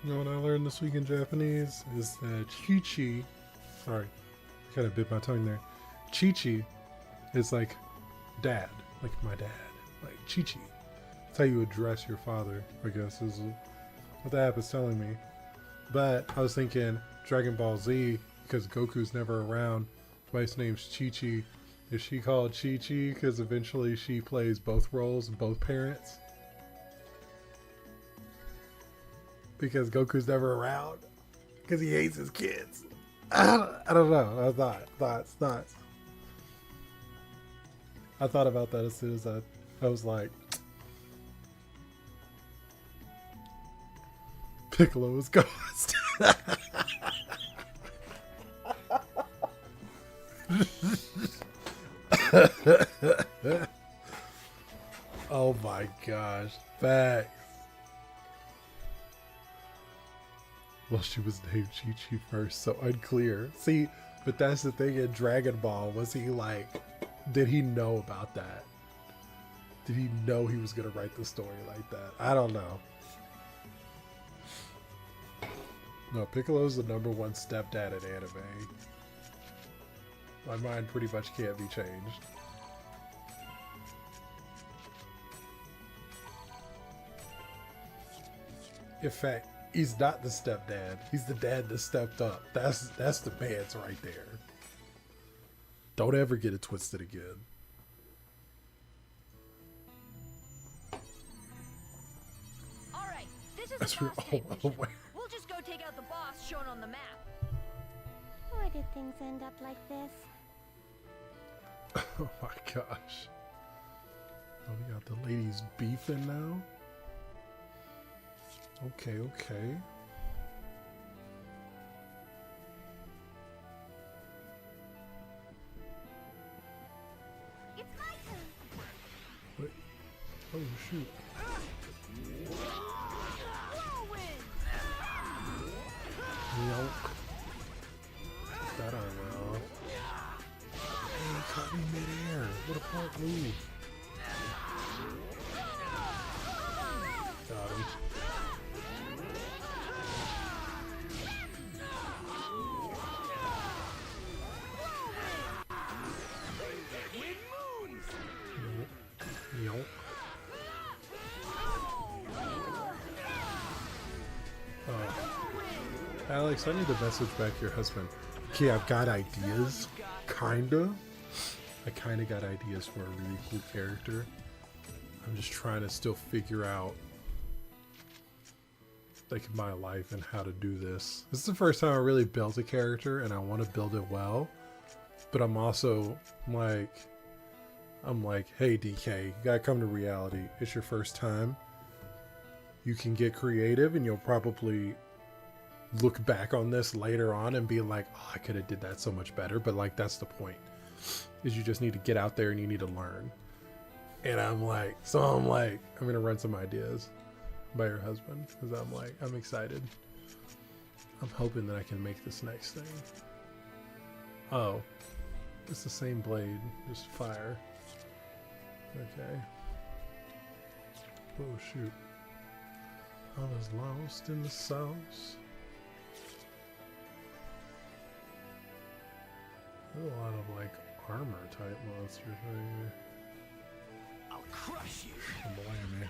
You know what I learned this week in Japanese is that Chi-Chi, sorry, I kind of bit my tongue there. Chi-Chi is like dad, like my dad, like Chi-Chi. That's how you address your father, I guess, is what the app is telling me. But I was thinking Dragon Ball Z, because Goku's never around, his wife's name's Chi-Chi. Is she called Chi-Chi because eventually she plays both roles and both parents? Because Goku's never around? Because he hates his kids? I don't know. Thoughts. I thought about that as soon as I was like, Piccolo's ghost. Oh my gosh. Facts. Well, she was named Chi-Chi first, so unclear. See, but that's the thing in Dragon Ball. Was he like, did he know about that? Did he know he was going to write the story like that? I don't know. No, Piccolo's the #1 stepdad in anime. My mind pretty much can't be changed. In fact, he's not the stepdad. He's the dad that stepped up. That's the man's right there. Don't ever get it twisted again. All right, this is That's the boss real. tank Oh, mission. wait. We'll just go take out the boss shown on the map. Why did things end up like this? Oh my gosh. Oh, we got the ladies beefing now? Okay. It's my turn. Wait. Oh shoot. Yoke. That I will. Hey, he caught me midair. What a punk move. Got him. Yoke. Alex, I need to message back your husband. Okay, I've got ideas. Kinda. I kind of got ideas for a really cool character. I'm just trying to still figure out like my life and how to do this. This is the first time I really built a character, and I want to build it well. But I'm also like, hey DK, you gotta come to reality. It's your first time. You can get creative, and you'll probably look back on this later on and be like, oh, I could have did that so much better. But like, that's the point, is you just need to get out there and you need to learn. And I'm like, I'm gonna run some ideas by your husband, because I'm excited. I'm hoping that I can make this next thing. Oh, it's the same blade, just fire. Okay. Oh shoot. I was lost in the sauce. There's a lot of like armor type monsters right here. I'll crush you. Don't blame me.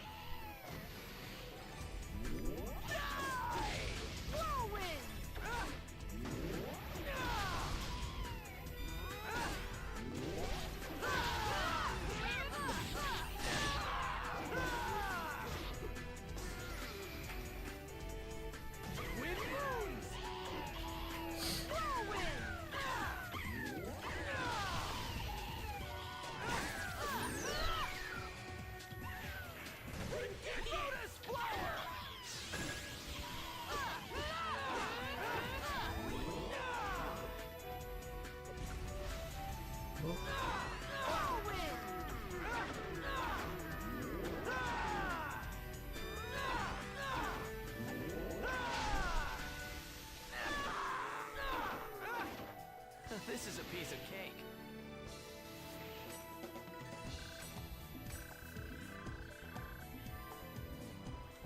This is a piece of cake.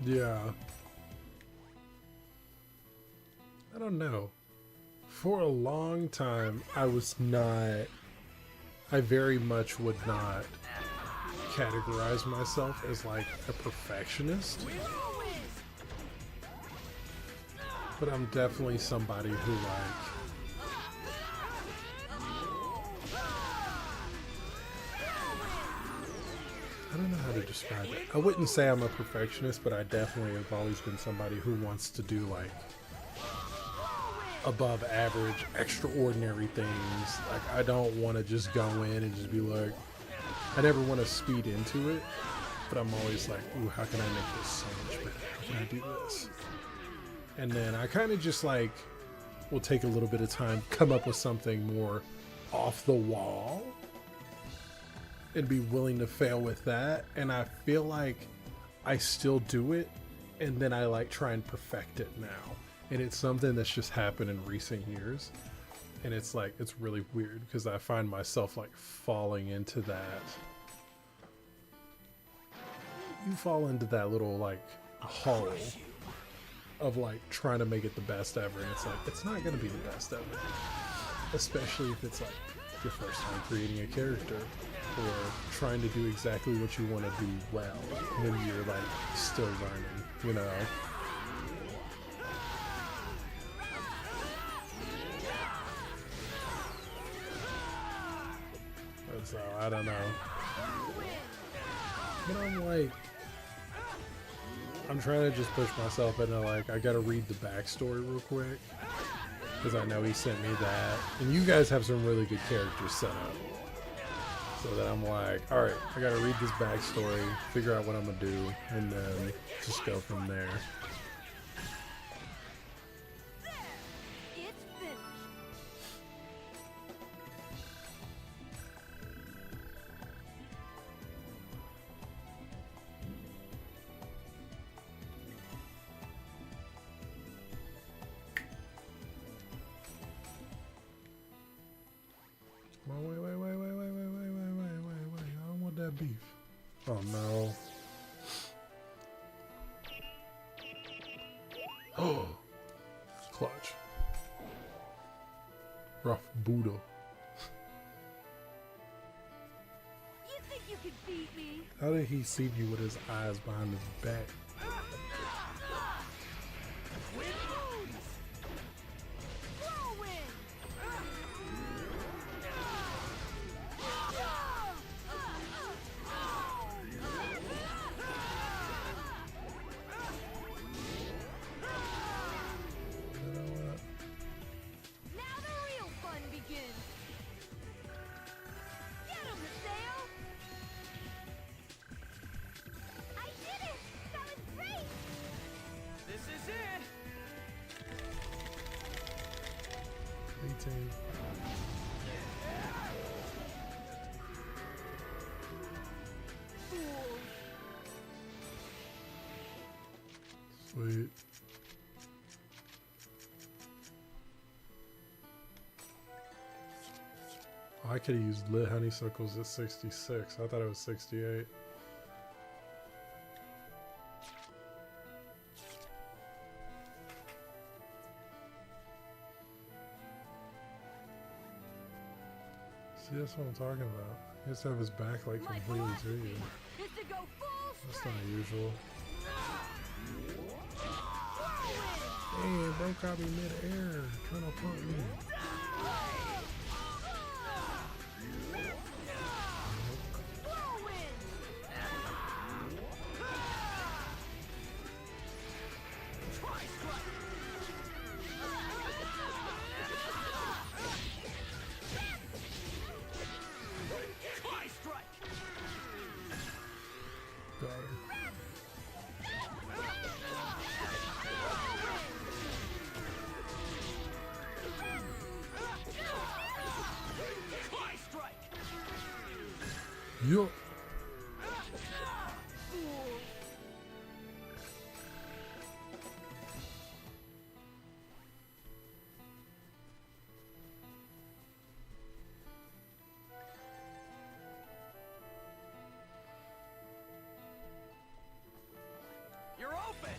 Yeah. I don't know. For a long time, I very much would not categorize myself as like a perfectionist. But I'm definitely somebody who I don't know how to describe it. I wouldn't say I'm a perfectionist, but I definitely have always been somebody who wants to do like above average, extraordinary things. Like, I don't want to just go in and just be like, I never want to speed into it, but I'm always like, ooh, how can I make this so much better? How can I do this? And then I kind of just like will take a little bit of time, come up with something more off the wall, and be willing to fail with that. And I feel like I still do it, and then I like try and perfect it now. And it's something that's just happened in recent years. And it's like, it's really weird because I find myself like falling into that. You fall into that little like hole of like trying to make it the best ever. And it's like, it's not going to be the best ever. Especially if it's like your first time creating a character, or trying to do exactly what you want to do well when you're like still learning, you know? And so, I don't know. But I'm like, I'm trying to just push myself into like, I gotta read the backstory real quick, because I know he sent me that. And you guys have some really good characters set up. So that I'm like, alright, I gotta read this backstory, figure out what I'm gonna do, and then just go from there. It's finished. Well, wait, I don't want that beef. Oh no. Oh, clutch. Rough Buddha. You think you could beat me? How did he see you with his eyes behind his back? 15. Sweet. I could have used lit honeysuckles at 66. I thought it was 68. See, that's what I'm talking about. He has to have his back like completely to you. That's not usual. Hey, bro caught me mid-air, trying to pump me. Got him. Yo. You're open!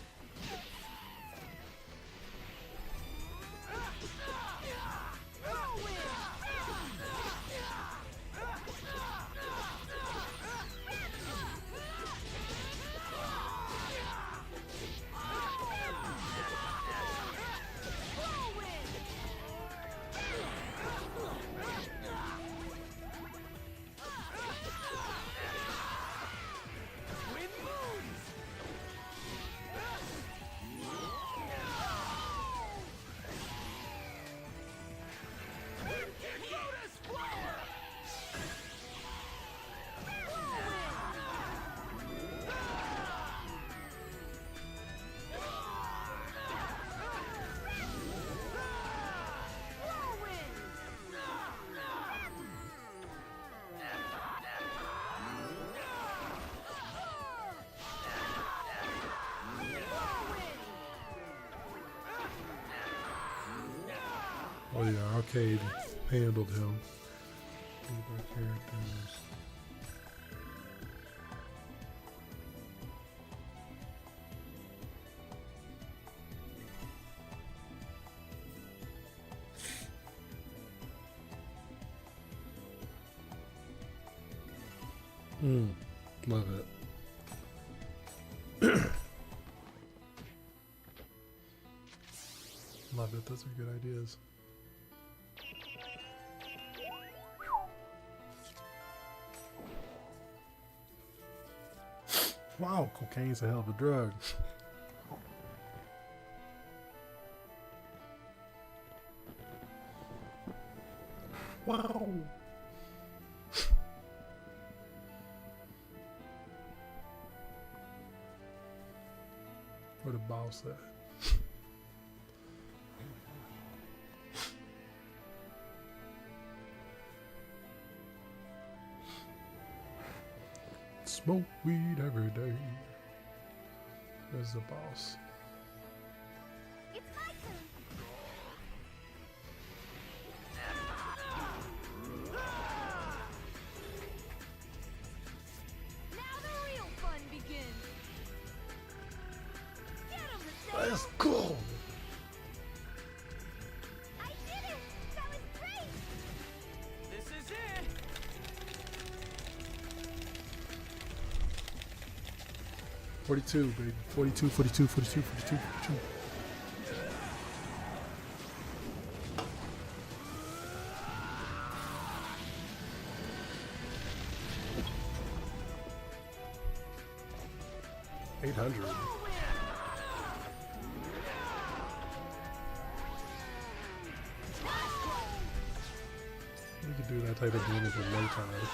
Oh yeah, Arcade handled him. Leave our characters. Love it. Love it, those are good ideas. Wow, cocaine's a hell of a drug. Wow. Where the boss at? Smoke weed every day. There's the boss. It's my turn. Now the real fun begins. Get him, Let's go! I did it! That was great! This is it! 42, baby. 42, 42, 42, 42, 42. $800. We could do that type of damage in no time.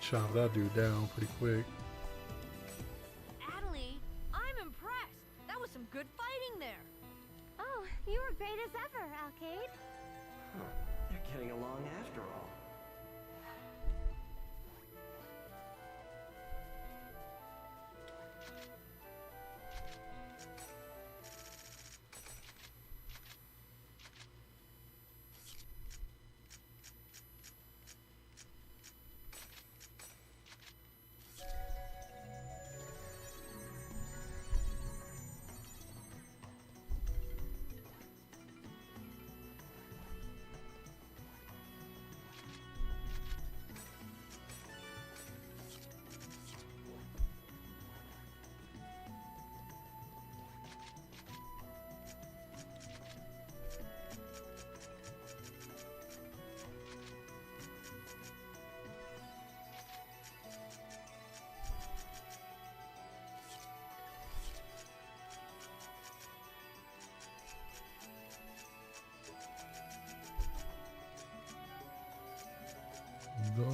chop that dude down pretty quick. Adelie, I'm impressed. That was some good fighting there. Oh, you were great as ever, Alcade. Huh. They're getting along after all. No.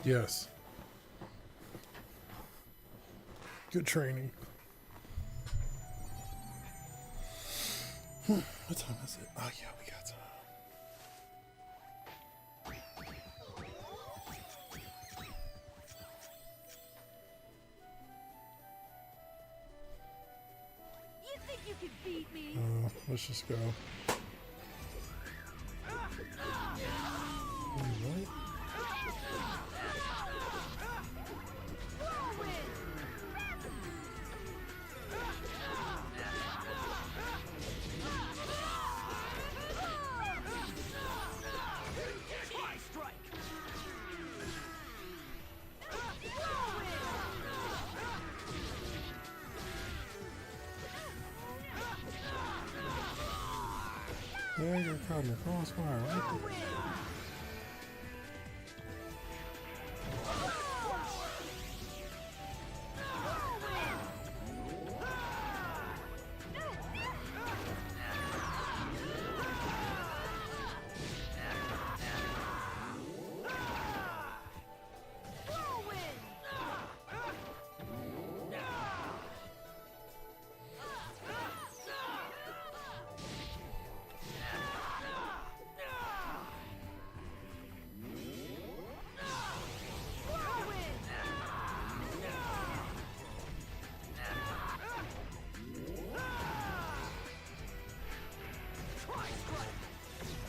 Yes. Good training. What time is it? Oh yeah, we got time. You think you can beat me? Let's just go. Wait, what? Yeah, I got caught in the crossfire, right?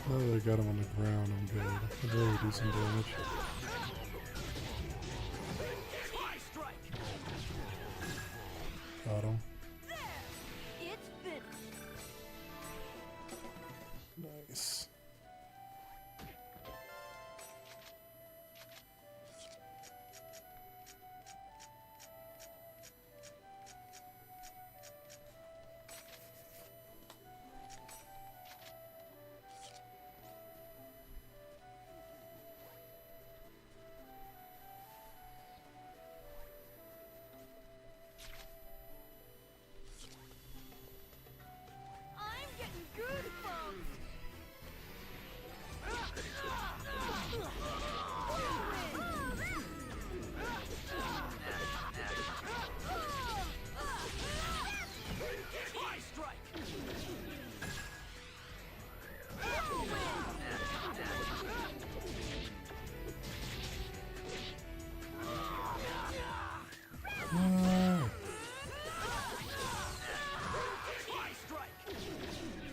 Now that I got him on the ground, I'm good. I'd really do some damage. Got him. It's finished. Nice.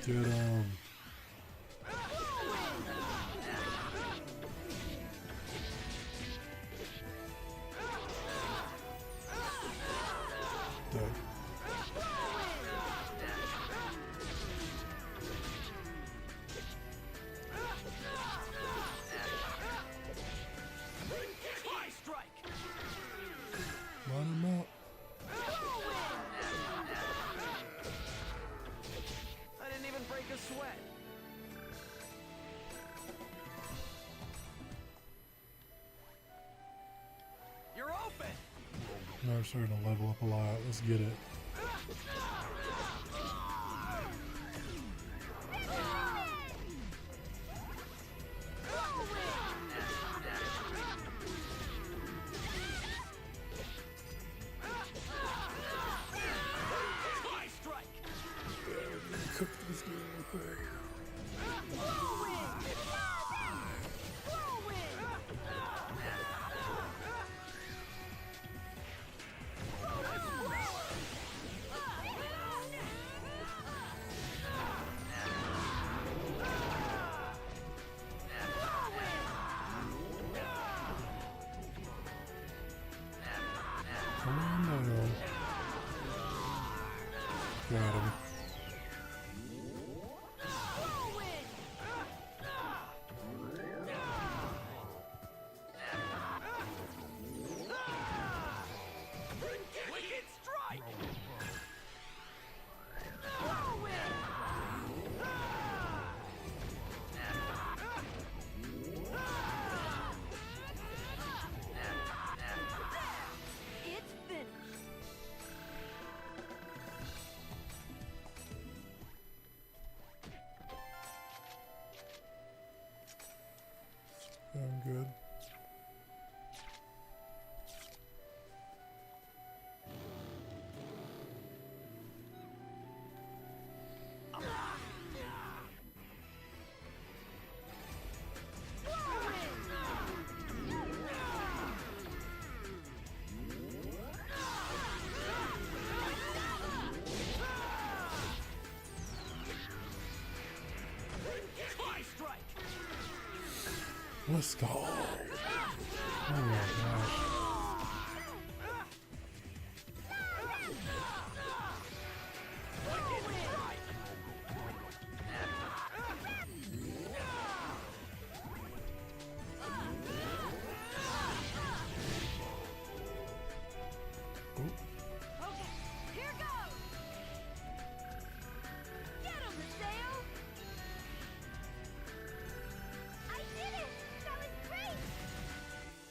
Get him. Dead. Line him up. I didn't even break a sweat. Now we're starting to level up a lot. Let's get it. Cook this dude real quick. Come on now. Got him. I'm good. Let's go. Oh my gosh.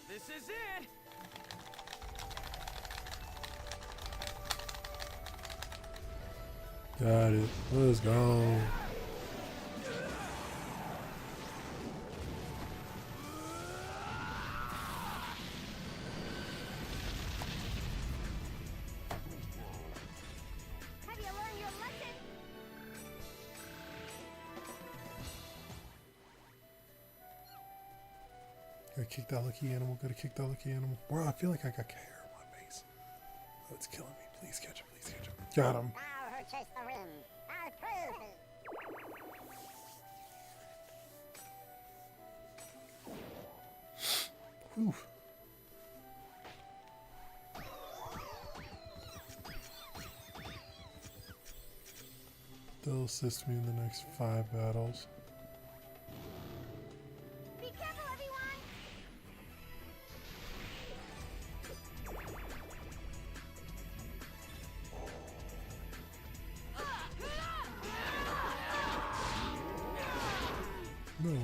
This is it! Got it. Let's go. Have you learned your lesson? Gotta kick that lucky animal. Gotta kick that lucky animal. Bro, I feel like I got hair on my face. Oh, it's killing me. Please catch him. Please catch him. Got him. Now who chased the wind? I'll prove it. Whew. They'll assist me in the next 5 battles. Be careful, everyone! No way.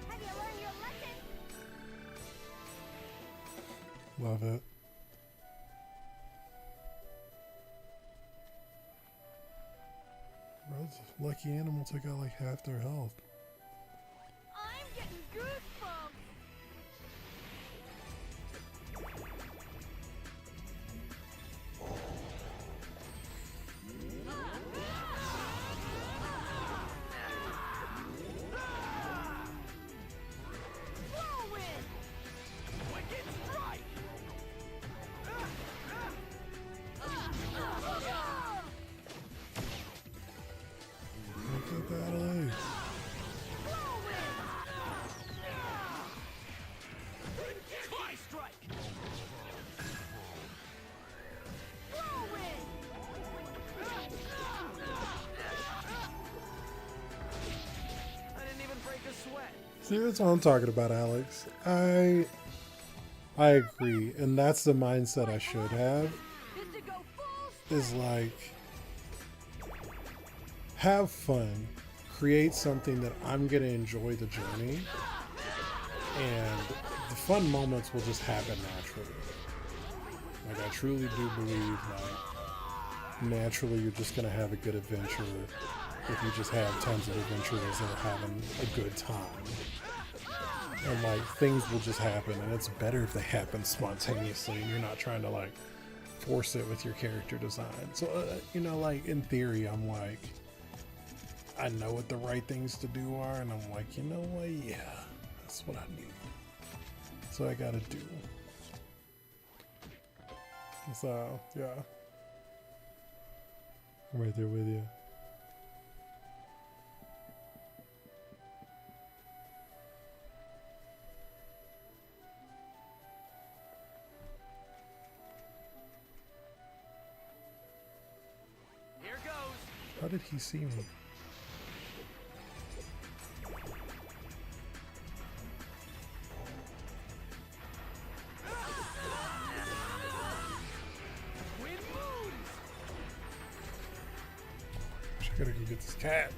Have you learned your lesson? Love it. Bro, this lucky animal took out like half their health. I'm getting goosebumps. Whirlwind! Wicked strike! Look at that ace. See, that's what I'm talking about, Alex. I agree, and that's the mindset I should have. Is like, have fun, create something that I'm gonna enjoy the journey, and the fun moments will just happen naturally. Like, I truly do believe like naturally you're just gonna have a good adventure if you just have tons of adventurers that are having a good time. And like things will just happen, and it's better if they happen spontaneously and you're not trying to like force it with your character design. So you know, like in theory I'm like, I know what the right things to do are, and I'm like, you know what, yeah, that's what I need. That's what I gotta do. So yeah, I'm right there with you. Here goes. How did he see me? I gotta go get this cat.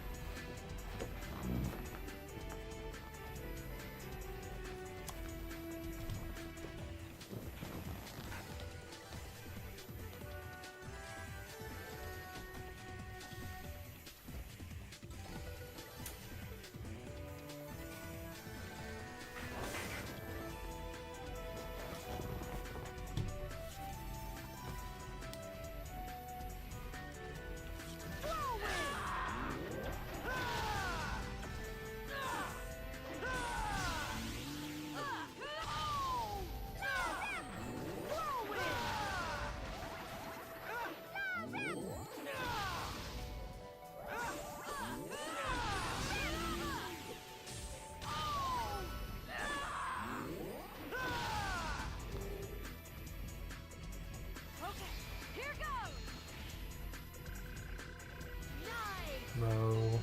No.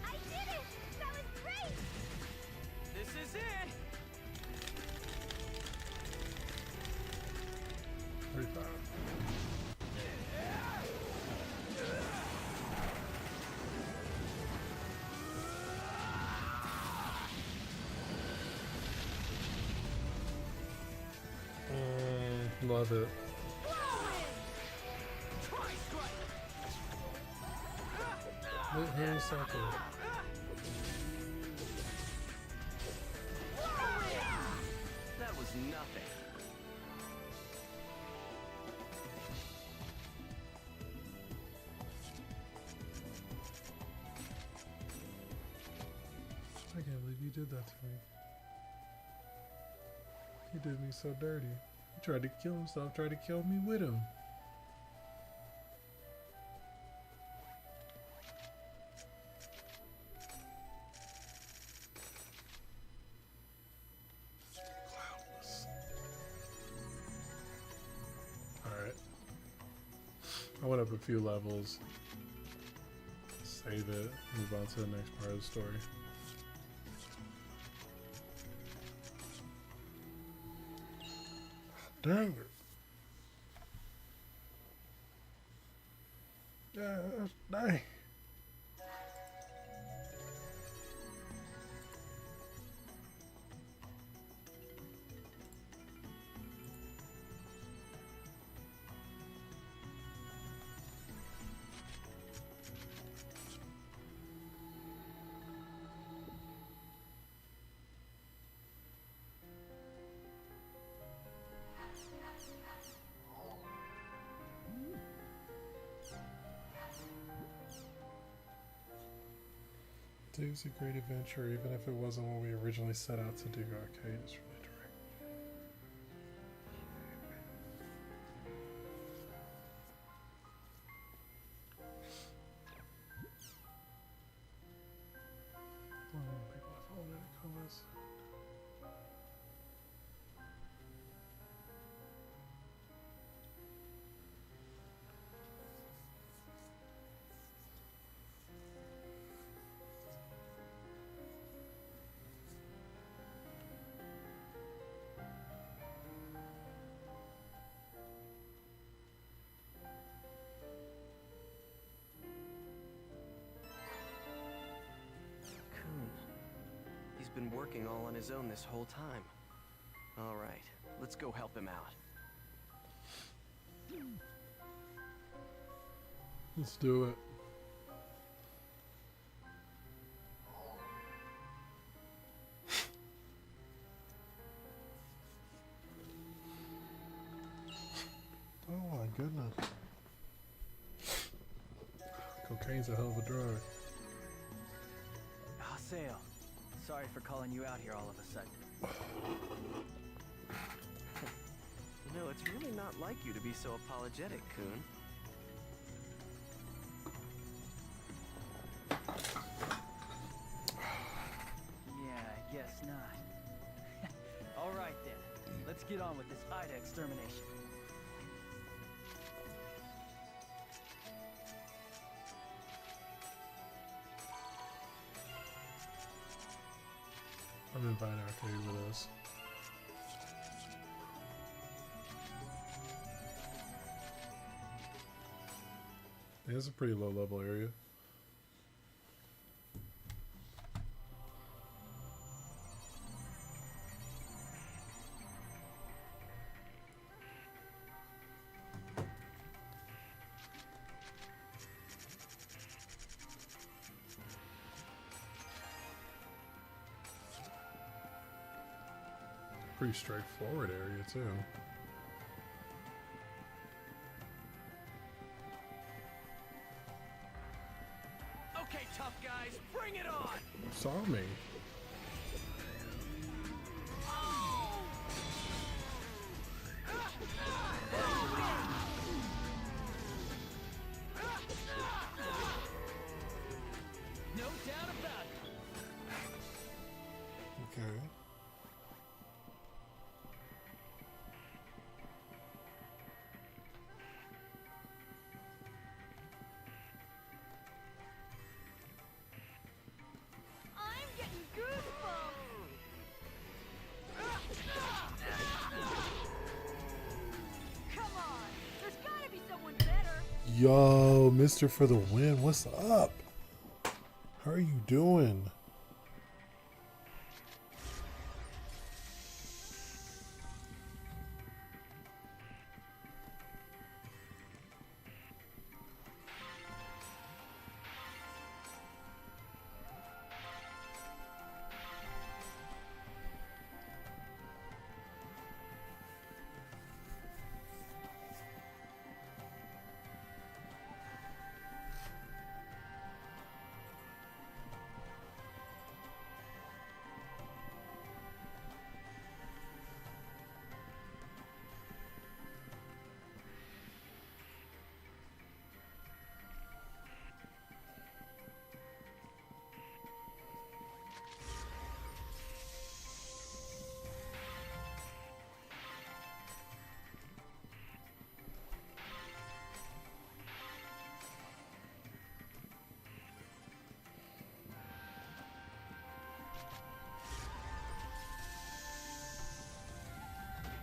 I did it! That was great! This is it. 35. Love it. Hit him second. That was nothing. I can't believe you did that to me. He did me so dirty. He tried to kill himself, tried to kill me with him. Alright. I went up a few levels. Save it. Move on to the next part of the story. Dang it. Yeah, dang. It was a great adventure, even if it wasn't what we originally set out to do. Okay, it's really direct. People have already comments. been working all on his own this whole time. All right, let's go help him out. Let's do it. Oh my goodness. Cocaine's a hell of a drug. Haseo, sorry for calling you out here all of a sudden. You know, it's really not like you to be so apologetic, Kun. Yeah, I guess not. Alright then, let's get on with this Ida extermination. I'm in fine okay with this. It's a pretty low level area. Pretty straightforward area too. Okay, tough guys, bring it on! You saw me. No doubt about it. Okay. I'm getting goosebumps. Come on, there's gotta be someone better. Yo, Mr. for the win. What's up? How are you doing?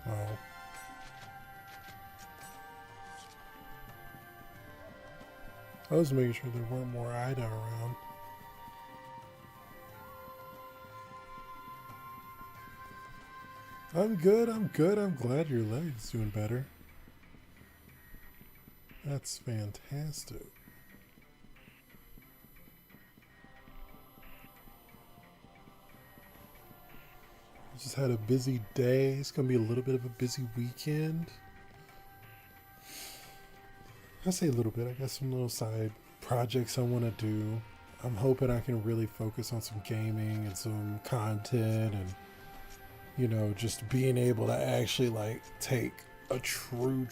Wow. I was making sure there weren't more Ida around. I'm good, I'm good. I'm glad your leg's doing better. That's fantastic. I just had a busy day. It's going to be a little bit of a busy weekend. I say a little bit. I got some little side projects I want to do. I'm hoping I can really focus on some gaming and some content and, you know, just being able to actually like take a true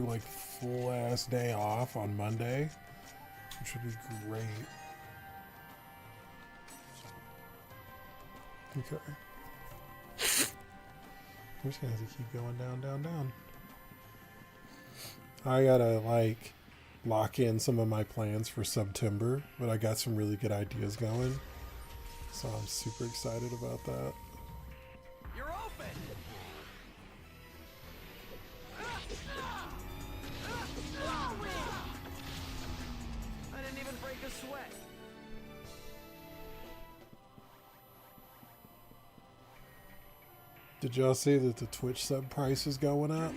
like full ass day off on Monday, which would be great. Okay. I'm just gonna have to keep going down. I gotta like lock in some of my plans for September, but I got some really good ideas going, so I'm super excited about that. You're open! I didn't even break a sweat. Did y'all see that the Twitch sub price is going up?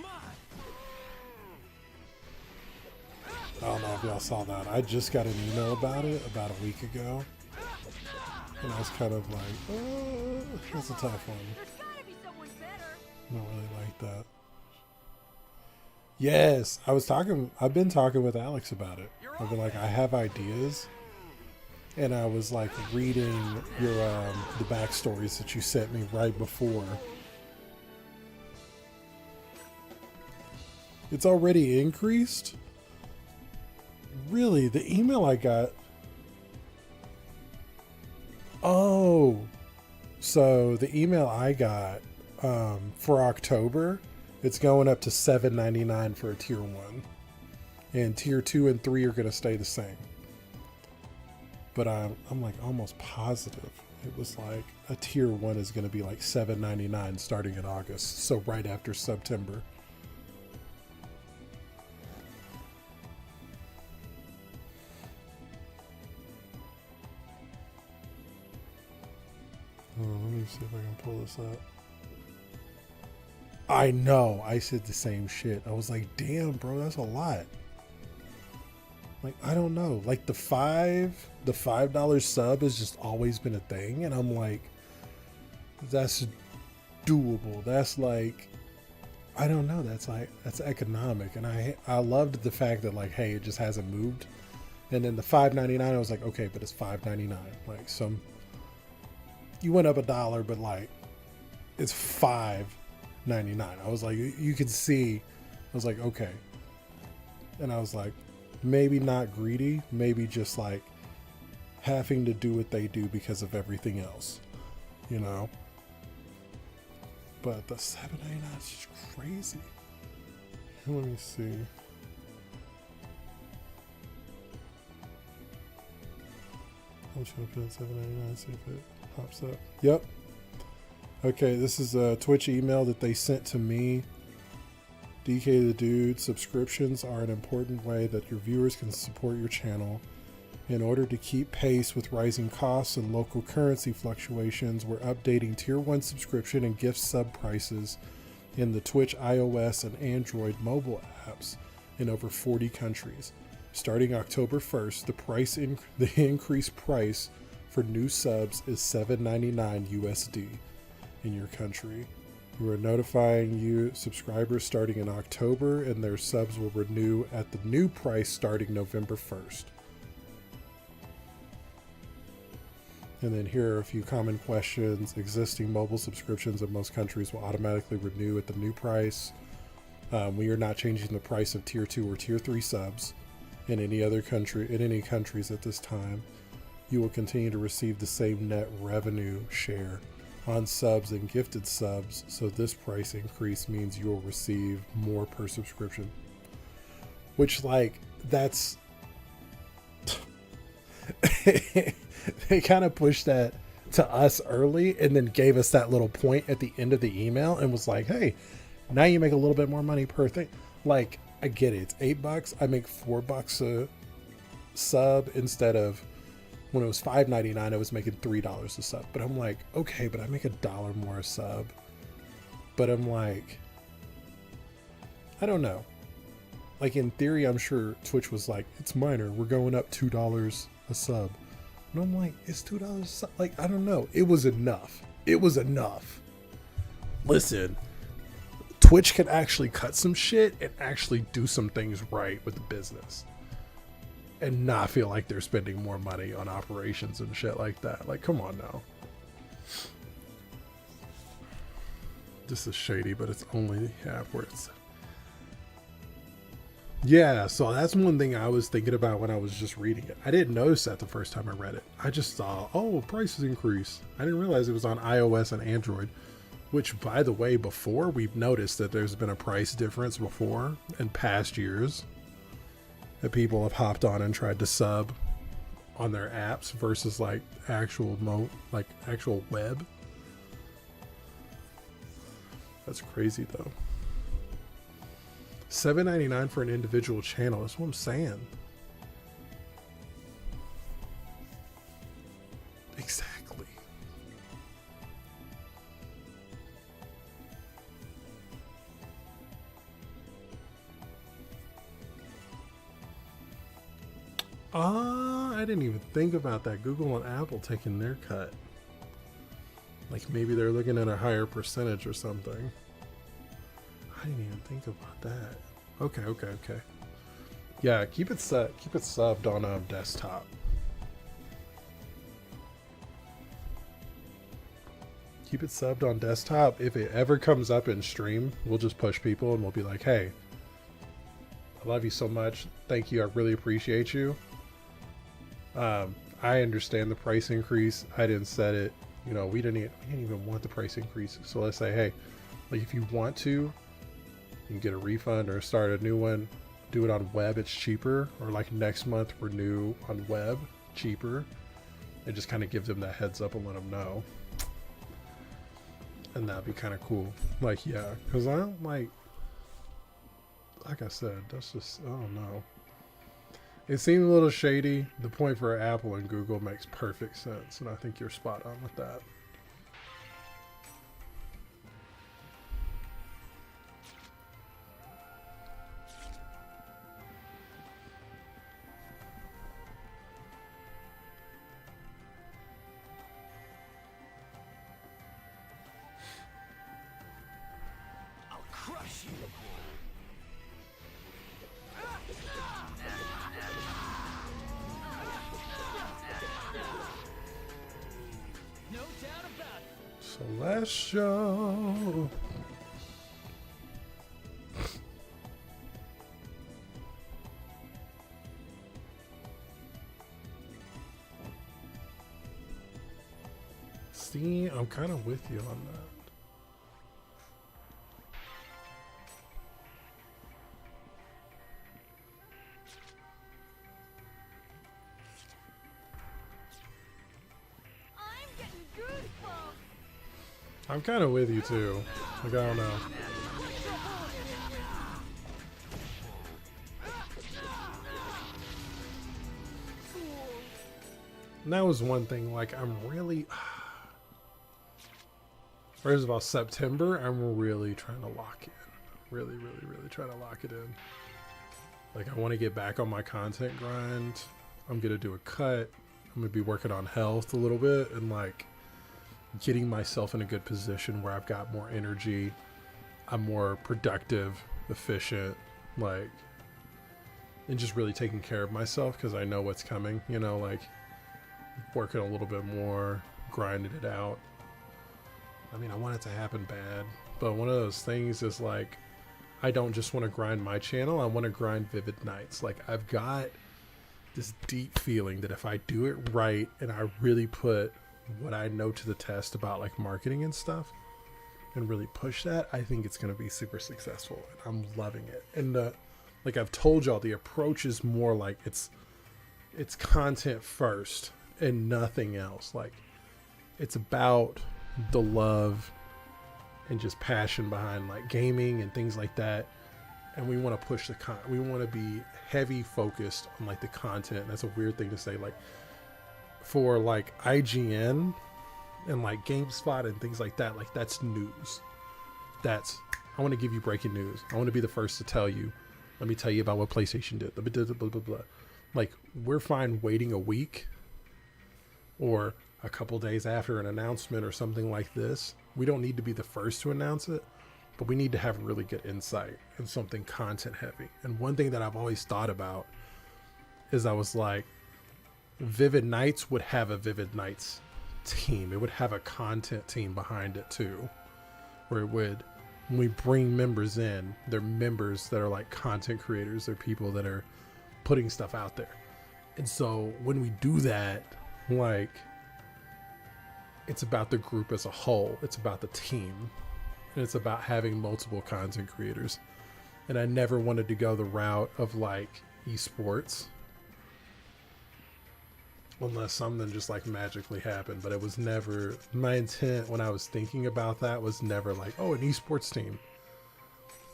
I don't know if y'all saw that. I just got an email about it about a week ago. And I was kind of like, oh, that's a tough one. I don't really like that. Yes, I've been talking with Alex about it. I've been like, I have ideas. And I was like reading your the backstories that you sent me right before. It's already increased? Really? The email I got... Oh, so the email I got for October, it's going up to $7.99 for a tier 1. And tier 2 and 3 are going to stay the same. But I'm like almost positive it was like a tier 1 is going to be like $7.99 starting in August. So right after September. Oh, let me see if I can pull this up. I know. I said the same shit. I was like, damn, bro, that's a lot. Like, I don't know. Like the $5 sub has just always been a thing. And I'm like, that's doable. That's like, I don't know. That's economic. And I loved the fact that like, hey, it just hasn't moved. And then the $5.99, I was like, okay, but it's $5.99. Like you went up $1, but like it's $5.99. I was like, you can see, I was like, okay. And I was like, maybe not greedy, maybe just like having to do what they do because of everything else, you know? But the $7.99 is just crazy. Let me see. I'm just gonna put in $7.99, see if it pops up. Yep. Okay, this is a Twitch email that they sent to me. DK the Dude, subscriptions are an important way that your viewers can support your channel. In order to keep pace with rising costs and local currency fluctuations, we're updating Tier 1 subscription and gift sub prices in the Twitch iOS and Android mobile apps in over 40 countries. Starting October 1st, the increased price for new subs is $7.99 USD in your country. We're notifying you subscribers starting in October, and their subs will renew at the new price starting November 1st. And then here are a few common questions. Existing mobile subscriptions in most countries will automatically renew at the new price. We are not changing the price of Tier 2 or Tier 3 subs in any countries at this time. You will continue to receive the same net revenue share on subs and gifted subs, so this price increase means you'll receive more per subscription. Which, like, that's... they kind of pushed that to us early and then gave us that little point at the end of the email and was like, hey, now you make a little bit more money per thing. Like, I get it. It's $8. I make $4 a sub instead of... When it was $5.99, I was making $3 a sub. But I'm like, okay, but I make $1 more a sub. But I'm like, I don't know. Like, in theory, I'm sure Twitch was like, it's minor. We're going up $2 a sub. And I'm like, it's $2 a sub. Like, I don't know. It was enough. It was enough. Listen, Twitch can actually cut some shit and actually do some things right with the business. And not feel like they're spending more money on operations and shit like that. Like, come on now. This is shady, but it's only the app where it's... Yeah, so that's one thing I was thinking about when I was just reading it. I didn't notice that the first time I read it. I just saw, oh, prices increase. I didn't realize it was on iOS and Android. Which, by the way, before, we've noticed that there's been a price difference before in past years. That people have hopped on and tried to sub on their apps versus like actual web. That's crazy though. $7.99 for an individual channel. That's what I'm saying. Exactly. I didn't even think about that. Google and Apple taking their cut. Like maybe they're looking at a higher percentage or something. I didn't even think about that. Okay. Yeah, keep it subbed on desktop. Keep it subbed on desktop. If it ever comes up in stream, we'll just push people and we'll be like, hey, I love you so much. Thank you. I really appreciate you. I understand the price increase. I didn't set it. You know, we didn't even want the price increase. So let's say, hey, like if you want to, you can get a refund or start a new one. Do it on web, it's cheaper. Or like next month, renew on web, cheaper. And just kind of give them that heads up and let them know. And that'd be kind of cool. Like, yeah, because I don't like I said, that's just, I don't know. It seemed a little shady. The point for Apple and Google makes perfect sense, and I think you're spot on with that. I'll crush you. No doubt about it. Celestial. See, I'm kind of with you on that. I'm kind of with you too. Like, I don't know. And that was one thing, like, I'm really... First of all, September, I'm really trying to lock in. Really trying to lock it in. Like, I want to get back on my content grind. I'm going to do a cut. I'm going to be working on health a little bit and, like, getting myself in a good position where I've got more energy. I'm more productive, efficient, like, and just really taking care of myself because I know what's coming, you know, like, working a little bit more, grinding it out. I mean, I want it to happen bad, but one of those things is like, I don't just want to grind my channel, I want to grind Vivid Nights. Like, I've got this deep feeling that if I do it right and I really put what I know to the test about like marketing and stuff and really push that, I think it's going to be super successful and I'm loving it. And like I've told y'all, the approach is more like it's content first and nothing else. Like, it's about the love and just passion behind like gaming and things like that, and we want to push we want to be heavy focused on like the content. That's a weird thing to say, like for like IGN and like GameSpot and things like that, like that's news. I want to give you breaking news. I want to be the first to tell you, let me tell you about what PlayStation did, blah, blah, blah, blah. Like, we're fine waiting a week or a couple days after an announcement or something like this. We don't need to be the first to announce it, but we need to have really good insight and something content heavy. And one thing that I've always thought about is I was like, Vivid Nights would have a Vivid Nights team. It would have a content team behind it too, where it would, when we bring members in, they're members that are like content creators. They're people that are putting stuff out there. And so when we do that, like, it's about the group as a whole. It's about the team. And it's about having multiple content creators. And I never wanted to go the route of like esports, unless something just like magically happened. But it was never, my intent when I was thinking about that was never like, oh, an esports team.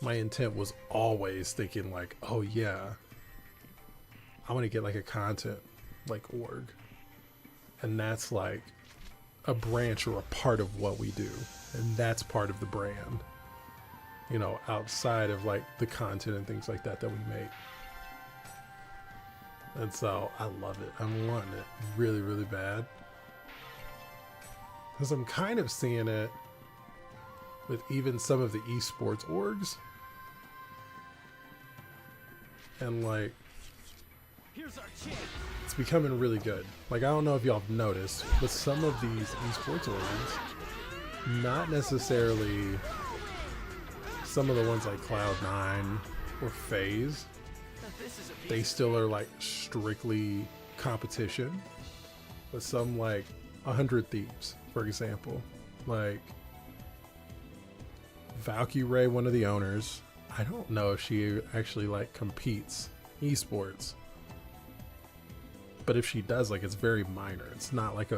My intent was always thinking like, oh yeah, I want to get like a content like org. And that's like a branch or a part of what we do. And that's part of the brand, you know, outside of like the content and things like that that we make. And so I love it. I'm wanting it really, really bad. Because I'm kind of seeing it with even some of the esports orgs. And like, Here's our chance. it's becoming really good. Like, I don't know if y'all have noticed, but some of these esports orgs, not necessarily some of the ones like Cloud9 or FaZe, they still are like strictly competition. But some like 100 Thieves, for example, like Valkyrie, one of the owners, I don't know if she actually like competes esports, but if she does, like, it's very minor. It's not like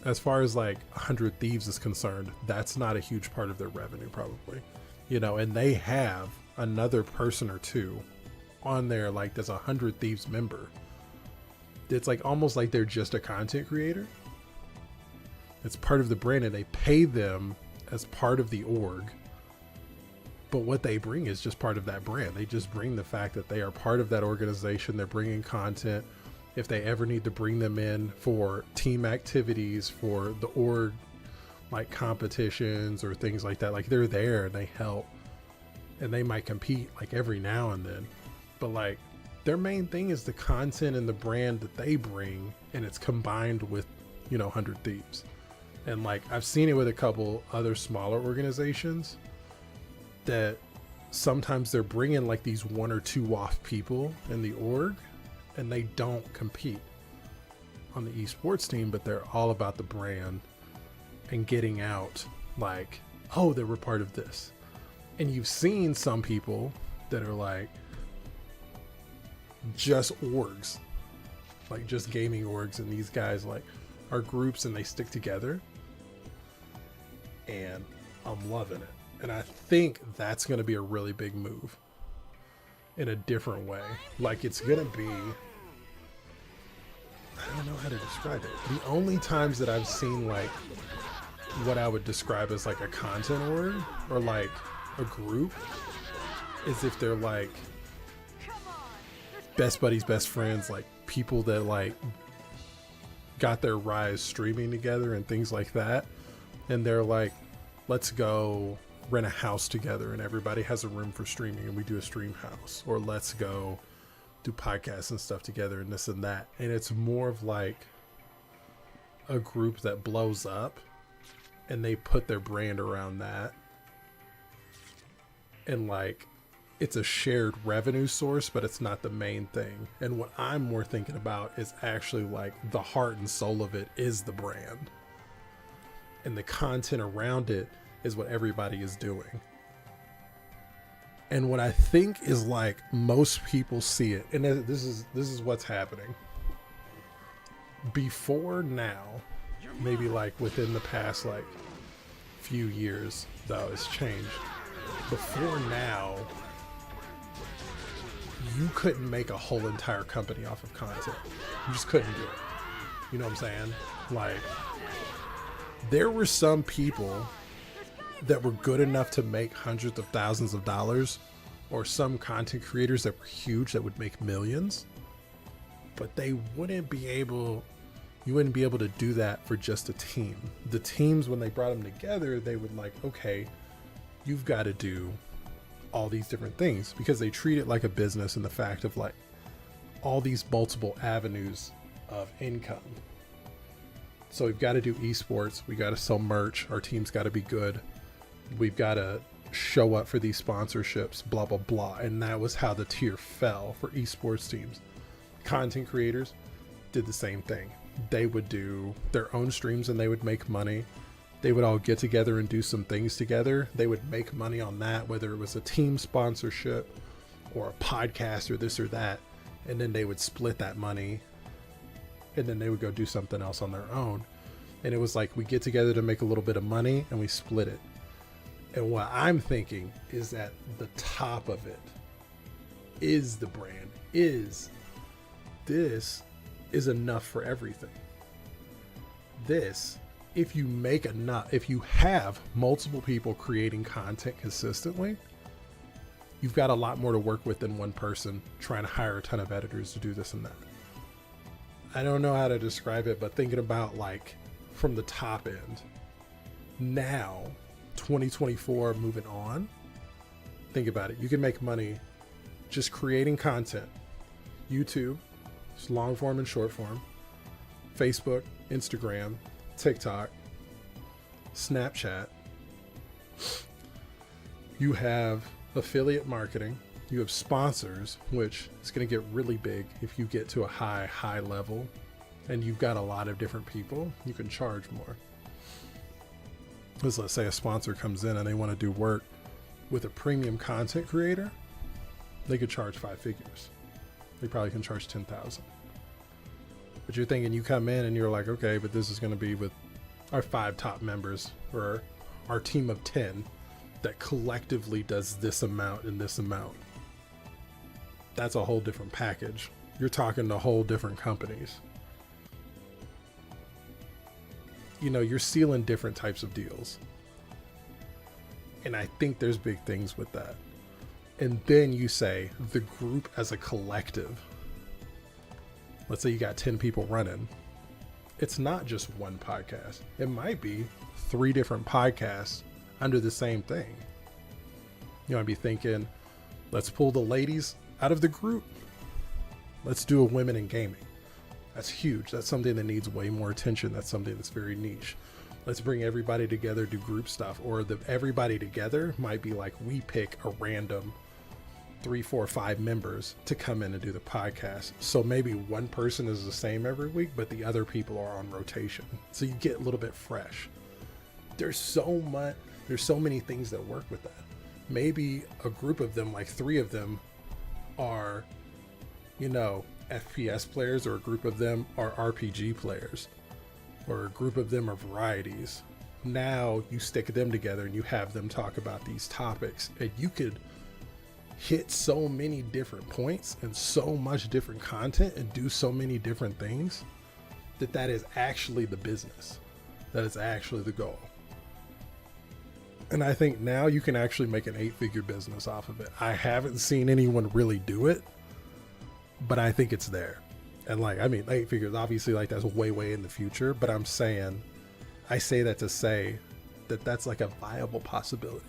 as far as like 100 Thieves is concerned, that's not a huge part of their revenue probably, you know. And they have another person or two on there, like there's 100 Thieves member. It's like almost like they're just a content creator. It's part of the brand and they pay them as part of the org. But what they bring is just part of that brand. They just bring the fact that they are part of that organization. They're bringing content. If they ever need to bring them in for team activities, for the org, like competitions or things like that, like they're there and they help. And they might compete like every now and then. But like their main thing is the content and the brand that they bring, and it's combined with, you know, 100 Thieves. And like I've seen it with a couple other smaller organizations that sometimes they're bringing like these 1 or 2 off people in the org, and they don't compete on the esports team, but they're all about the brand and getting out like, oh, they were part of this. And you've seen some people that are like just orgs, like just gaming orgs, and these guys like are groups and they stick together, and I'm loving it. And I think that's going to be a really big move in a different way. Like it's going to be, I don't know how to describe it. The only times that I've seen like what I would describe as like a content org or like a group is if they're like best buddies, best friends, like people that like got their rise streaming together and things like that. And they're like, let's go rent a house together and everybody has a room for streaming and we do a stream house, or let's go do podcasts and stuff together and this and that. And it's more of like a group that blows up and they put their brand around that, and like it's a shared revenue source, but it's not the main thing. And what I'm more thinking about is actually like the heart and soul of it is the brand, and the content around it is what everybody is doing. And what I think is like most people see it, and this is what's happening. Before now, maybe like within the past like few years, though it's changed. Before now, you couldn't make a whole entire company off of content. You just couldn't do it. You know what I'm saying? Like, there were some people that were good enough to make hundreds of thousands of dollars, or some content creators that were huge that would make millions, but they wouldn't be able, you wouldn't be able to do that for just a team. The teams, when they brought them together, they would like, okay, you've got to do all these different things, because they treat it like a business, and the fact of like all these multiple avenues of income. So we've got to do esports, we got to sell merch, our team's got to be good, we've got to show up for these sponsorships, blah blah blah. And that was how the tier fell for esports teams. Content creators did the same thing. They would do their own streams and they would make money. They would all get together and do some things together. They would make money on that, whether it was a team sponsorship or a podcast or this or that, and then they would split that money, and then they would go do something else on their own. And it was like, we get together to make a little bit of money and we split it. And what I'm thinking is that the top of it is the brand, is this is enough for everything. This, if you make enough, if you have multiple people creating content consistently, you've got a lot more to work with than one person trying to hire a ton of editors to do this and that. I don't know how to describe it, but thinking about like from the top end, now 2024 moving on, think about it. You can make money just creating content. YouTube, it's long form and short form, Facebook, Instagram, TikTok, Snapchat. You have affiliate marketing. You have sponsors, which is going to get really big if you get to a high level and you've got a lot of different people. You can charge more. Because let's say a sponsor comes in and they want to do work with a premium content creator, they could charge 5 figures. They probably can charge 10,000. But you're thinking, you come in and you're like, okay, but this is going to be with our 5 top members or our team of 10 that collectively does this amount and this amount. That's a whole different package. You're talking to whole different companies. You know, you're sealing different types of deals. And I think there's big things with that. And then you say the group as a collective. Let's say you got 10 people running. It's not just one podcast. It might be 3 different podcasts under the same thing. You know, I'd be thinking, let's pull the ladies out of the group. Let's do a women in gaming. That's huge. That's something that needs way more attention. That's something that's very niche. Let's bring everybody together, do group stuff. Or the everybody together might be like, we pick a random 3, 4, 5 members to come in and do the podcast. So maybe one person is the same every week, but the other people are on rotation. So you get a little bit fresh. There's so many things that work with that. Maybe a group of them, like 3 of them are, you know, FPS players, or a group of them are RPG players, or a group of them are varieties. Now you stick them together and you have them talk about these topics, and you could hit so many different points and so much different content and do so many different things that is actually the business. That is actually the goal. And I think now you can actually make an 8-figure business off of it. I haven't seen anyone really do it, but I think it's there. And like, I mean, 8 figures, obviously, like that's way in the future, but I say that to say that that's like a viable possibility,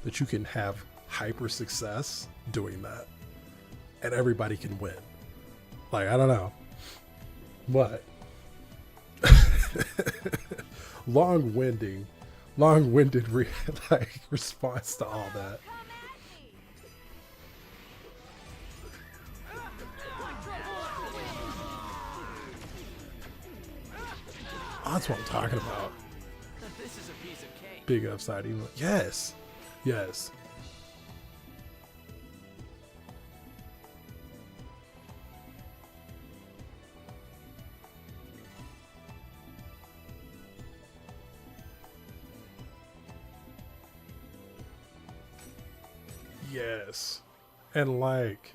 that you can have hyper success doing that and everybody can win. Like, I don't know, but long-winded like response to all that. Oh, that's what I'm talking about. This is a piece of cake. Big upside even. Yes. Yes. Yes. And like,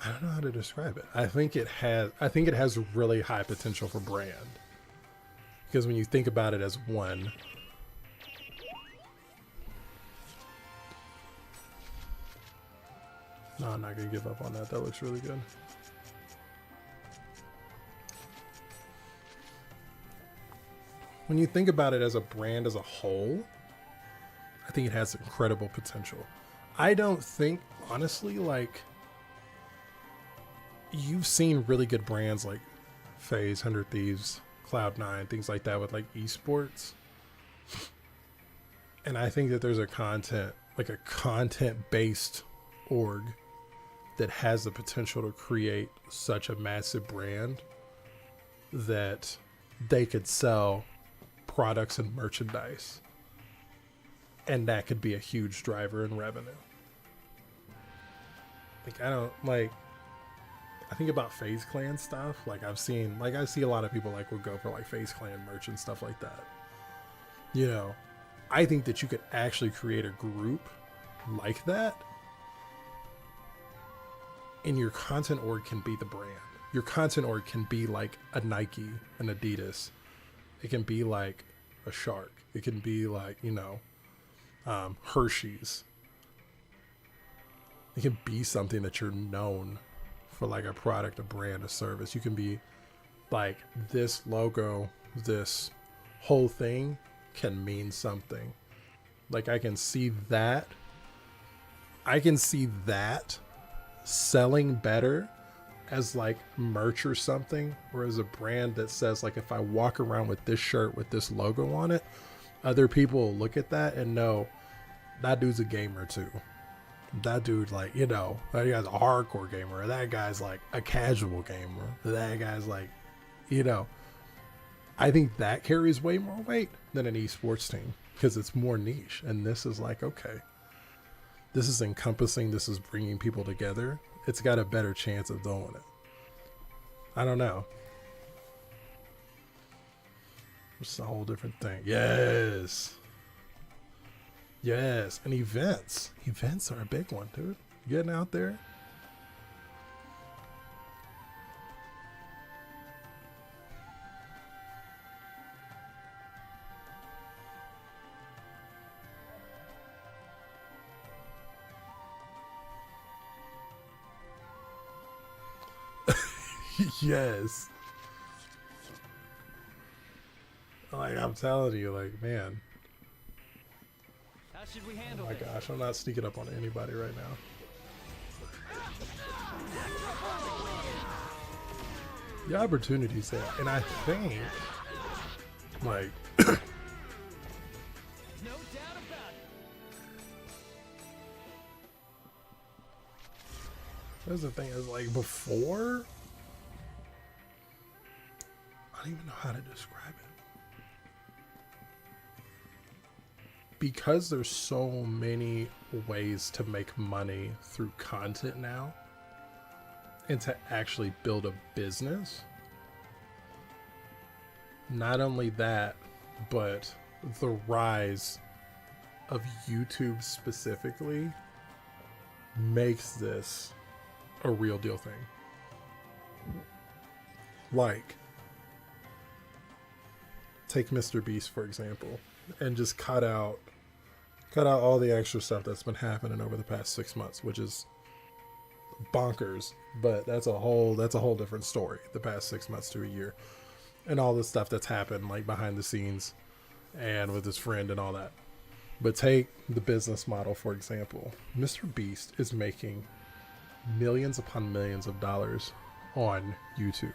I don't know how to describe it. I think it has really high potential for brand. Because when you think about it as one, no, I'm not going to give up on that. That looks really good. When you think about it as a brand as a whole, I think it has incredible potential. I don't think, honestly, like, you've seen really good brands like FaZe, 100 Thieves, Cloud9, things like that with like esports. And I think that there's a content-based org that has the potential to create such a massive brand that they could sell products and merchandise. And that could be a huge driver in revenue. Like, I think about FaZe Clan stuff. Like, I see a lot of people like would go for like FaZe Clan merch and stuff like that. You know, I think that you could actually create a group like that, and your content org can be the brand. Your content org can be like a Nike, an Adidas. It can be like a Shark. It can be like, you know, Hershey's. You can be something that you're known for, like a product, a brand, a service. You can be like, this logo, this whole thing can mean something. Like I can see that selling better as like merch or something, or as a brand that says, like, if I walk around with this shirt with this logo on it, other people will look at that and know that dude's a gamer too. That dude, like, you know, that guy's a hardcore gamer. That guy's like a casual gamer. That guy's like, you know, I think that carries way more weight than an esports team because it's more niche. And this is like, okay, this is encompassing. This is bringing people together. It's got a better chance of doing it. I don't know. It's a whole different thing. Yes. Yes. And events. Events are a big one, dude. Getting out there. Yes. Like, I'm telling you, like, man. How should we handle Oh my gosh, I'm not sneaking up on anybody right now. The opportunity's there, and I think, like, No doubt about it. that's the thing is, like, before, I don't even know how to describe it. Because there's so many ways to make money through content now, and to actually build a business. Not only that, but the rise of YouTube specifically makes this a real deal thing. Like, take Mr. Beast, for example, and just cut out all the extra stuff that's been happening over the past 6 months, which is bonkers, but that's a whole different story. The past 6 months to a year, and all the stuff that's happened, like behind the scenes and with his friend and all that. But take the business model, for example. Mr. Beast is making millions upon millions of dollars on YouTube.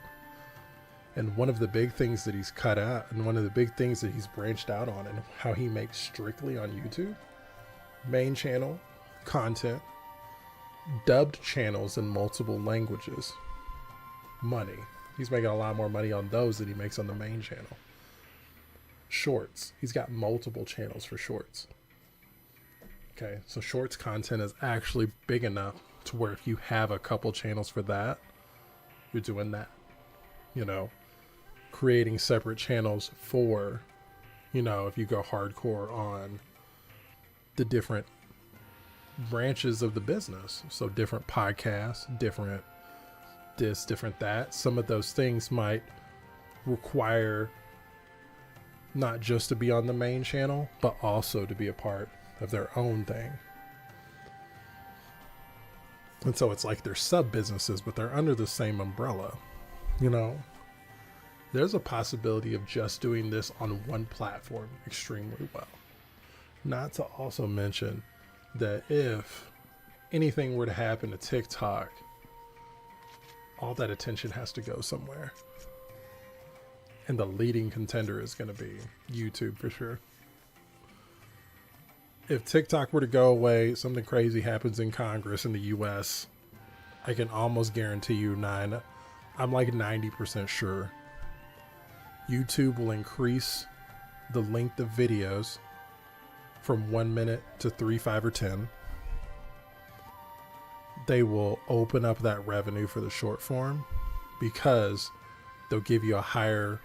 And one of the big things that he's cut out, and one of the big things that he's branched out on, and how he makes strictly on YouTube, main channel, content, dubbed channels in multiple languages, money. He's making a lot more money on those than he makes on the main channel. Shorts. He's got multiple channels for shorts. Okay, so shorts content is actually big enough to where if you have a couple channels for that, you're doing that. You know, creating separate channels for, you know, if you go hardcore on the different branches of the business. So different podcasts, different this, different that. Some of those things might require not just to be on the main channel, but also to be a part of their own thing. And so it's like they're sub businesses, but they're under the same umbrella. You know, there's a possibility of just doing this on one platform extremely well. Not to also mention that if anything were to happen to TikTok, all that attention has to go somewhere. And the leading contender is going to be YouTube for sure. If TikTok were to go away, something crazy happens in Congress in the US, I can almost guarantee you I'm like 90% sure YouTube will increase the length of videos from 1 minute to 3, 5, or 10. They will open up that revenue for the short form because they'll give you a higher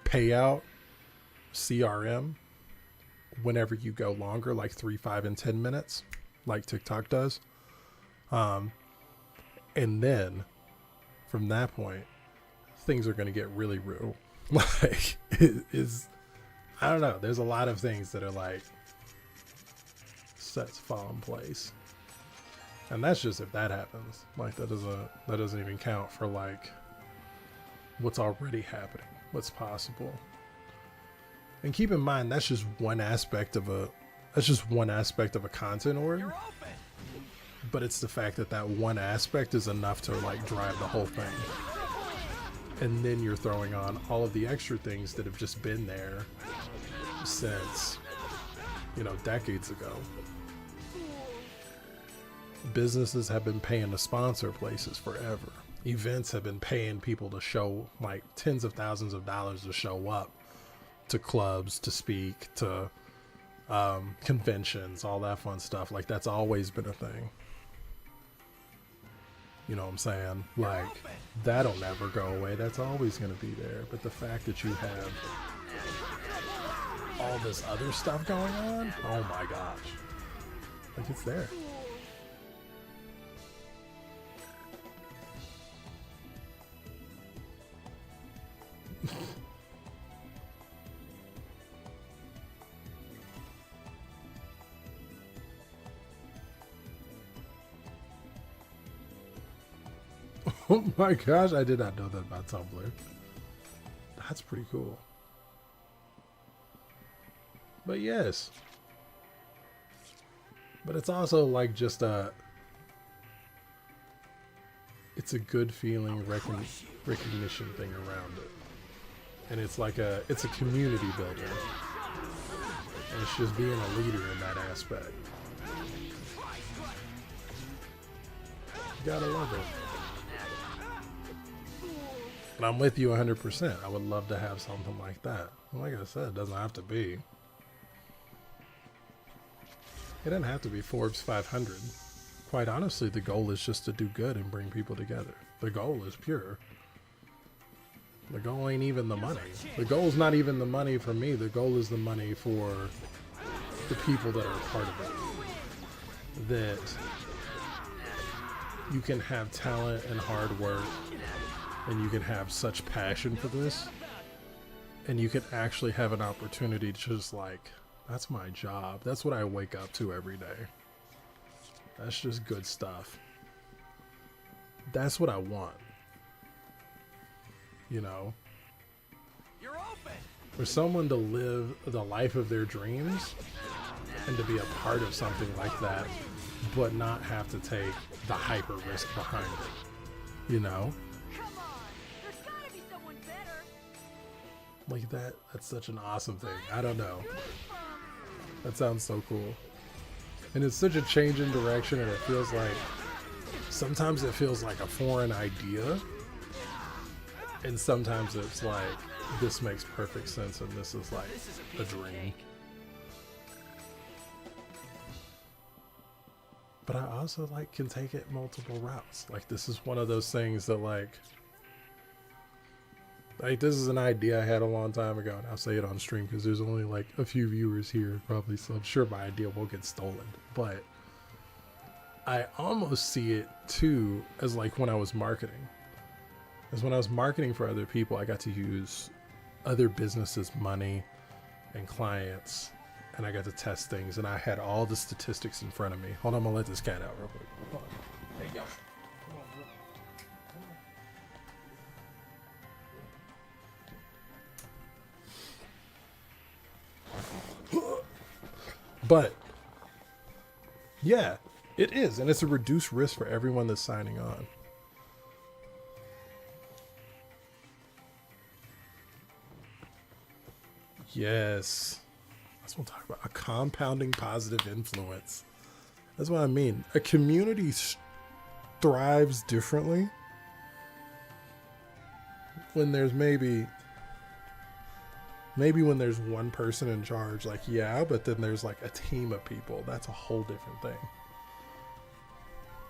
payout CRM whenever you go longer, like 3, 5, and 10 minutes, like TikTok does. And then from that point, things are going to get really real. Like, I don't know. There's a lot of things that are like set to fall in place. And that's just if that happens. Like that doesn't even count for like what's already happening, what's possible. And keep in mind that's just one aspect of a content org. But it's the fact that that one aspect is enough to like drive the whole thing. And then you're throwing on all of the extra things that have just been there since, you know, decades ago. Businesses have been paying to sponsor places forever. Events have been paying people to show, like tens of thousands of dollars to show up to clubs, to speak, to conventions, all that fun stuff. Like that's always been a thing. You know what I'm saying? Like that'll never go away. That's always going to be there. But the fact that you have all this other stuff going on, oh my gosh. Like it's there. Oh my gosh, I did not know that about Tumblr. That's pretty cool. But yes. But it's also like just it's a good feeling recognition thing around it. And it's like it's a community builder. And it's just being a leader in that aspect. You gotta love it. And I'm with you 100%. I would love to have something like that. Like I said, it doesn't have to be. It doesn't have to be Forbes 500. Quite honestly, the goal is just to do good and bring people together. The goal is pure. The goal ain't even the money. The goal is not even the money for me. The goal is the money for the people that are part of it. That you can have talent and hard work, and you can have such passion for this, and you can actually have an opportunity to just like, that's my job. That's what I wake up to every day. That's just good stuff. That's what I want. You know? You're open. For someone to live the life of their dreams and to be a part of something like that, but not have to take the hyper risk behind it. You know? Like that's such an awesome thing. I don't know. That sounds so cool. And it's such a change in direction, and it feels like, sometimes it feels like a foreign idea. And sometimes it's like, this makes perfect sense and this is like a dream. But I also like can take it multiple routes. Like this is one of those things that like this is an idea I had a long time ago, and I'll say it on stream because there's only like a few viewers here probably, so I'm sure my idea won't get stolen. But I almost see it too as like when I was marketing. Because when I was marketing for other people, I got to use other businesses' money and clients, and I got to test things, and I had all the statistics in front of me. Hold on, I'm gonna let this cat out real quick. Hold on. There you go. But yeah, it is, and it's a reduced risk for everyone that's signing on. Yes, that's what I'm talking about. A compounding positive influence. That's what I mean. A community thrives differently when there's maybe when there's one person in charge, like, yeah, but then there's like a team of people. That's a whole different thing.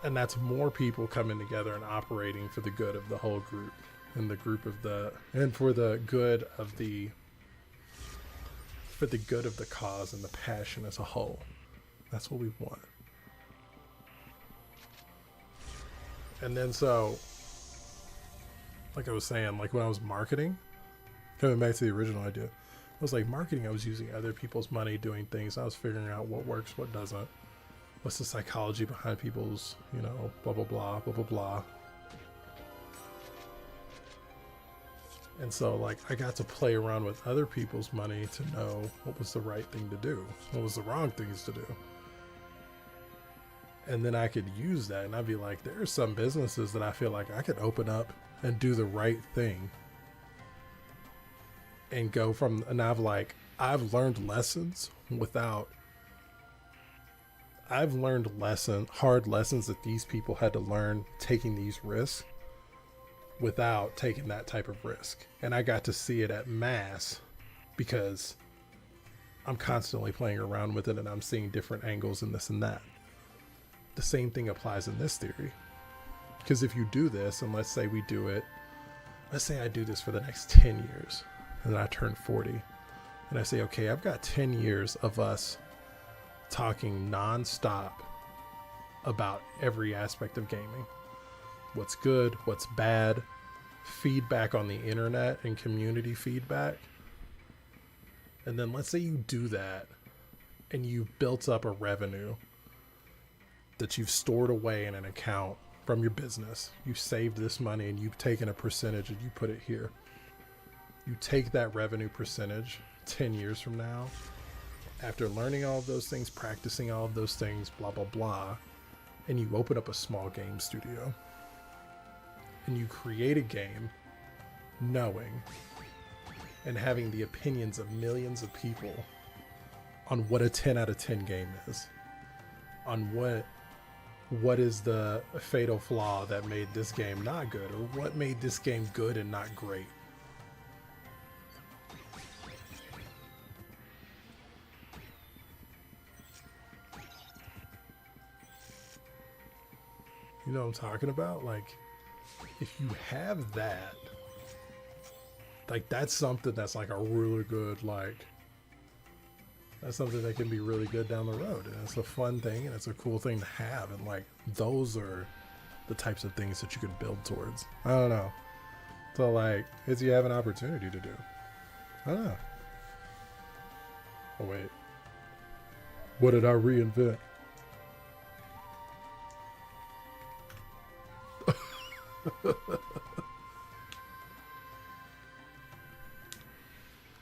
And that's more people coming together and operating for the good of the whole group and the group of and for the good of the cause and the passion as a whole. That's what we want. And then so, like I was saying, like when I was marketing, coming back to the original idea, I was like marketing, I was using other people's money doing things. I was figuring out what works, what doesn't. what's the psychology behind people's, you know, blah, blah, blah, blah, blah, blah. And so, like, I got to play around with other people's money to know what was the right thing to do, what was the wrong things to do. And then I could use that, and I'd be like, there are some businesses that I feel like I could open up and do the right thing. And go from, and I've learned lessons hard lessons that these people had to learn taking these risks without taking that type of risk. And I got to see it at mass because I'm constantly playing around with it and I'm seeing different angles and this and that. The same thing applies in this theory. Because if you do this, and let's say we do it, let's say I do this for the next 10 years and then I turn 40 and I say, okay, I've got 10 years of us talking nonstop about every aspect of gaming. What's good, what's bad, feedback on the internet and community feedback. And then let's say you do that and you built up a revenue that you've stored away in an account from your business. You've saved this money and you've taken a percentage and you put it here. You take that revenue percentage 10 years from now, after learning all of those things, practicing all of those things, blah, blah, blah, and you open up a small game studio. And you create a game knowing and having the opinions of millions of people on what a 10 out of 10 game is, on what is the fatal flaw that made this game not good, or what made this game good and not great. You know what I'm talking about? Like, if you have that, like, that's something that's like a really good, like, that's something that can be really good down the road. And it's a fun thing and it's a cool thing to have. And like, those are the types of things that you can build towards. I don't know. So like, as you have an opportunity to do. I don't know. Oh wait. What did I reinvent?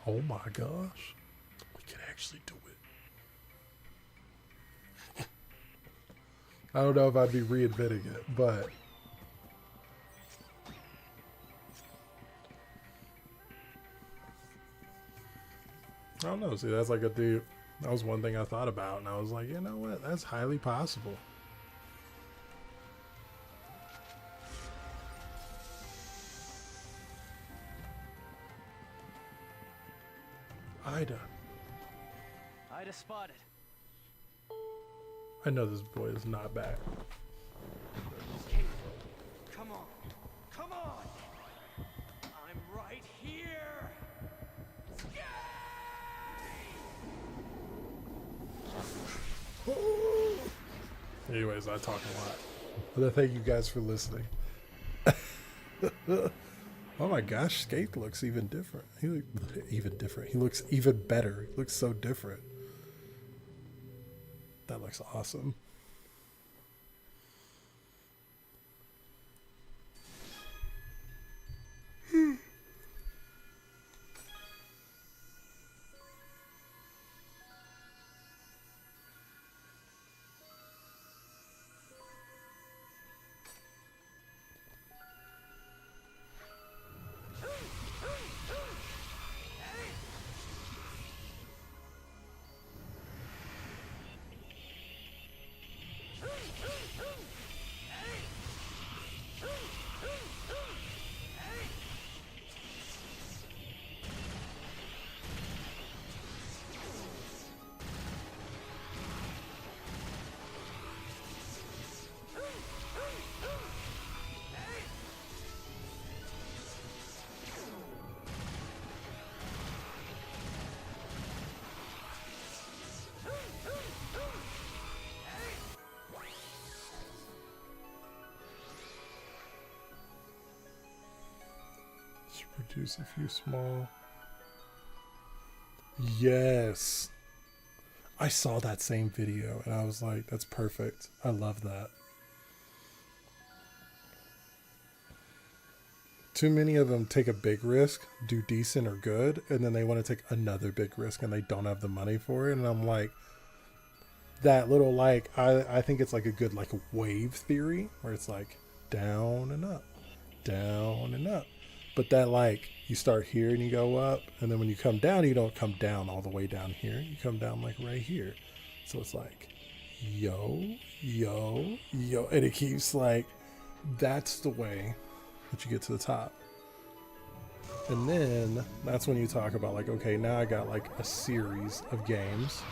Oh my gosh. We can actually do it. I don't know if I'd be reinventing it, but I don't know. See, that's like that was one thing I thought about, and I was like, you know what? That's highly possible. Ida spotted. I know this boy is not back. Come on. Come on. I'm right here. Anyways, I talk a lot. But thank you guys for listening. Oh my gosh, Skate looks even different. He looks even better. He looks so different. That looks awesome. Produce a few small. Yes. I saw that same video and I was like, that's perfect. I love that. Too many of them take a big risk, do decent or good, and then they want to take another big risk and they don't have the money for it. And I'm like, that little, like, I think it's like a good, like, wave theory where it's like down and up, down and up. But that, like, you start here and you go up, and then when you come down, you don't come down all the way down here. You come down like right here. So it's like, yo, yo, yo. And it keeps like, that's the way that you get to the top. And then that's when you talk about like, okay, now I got like a series of games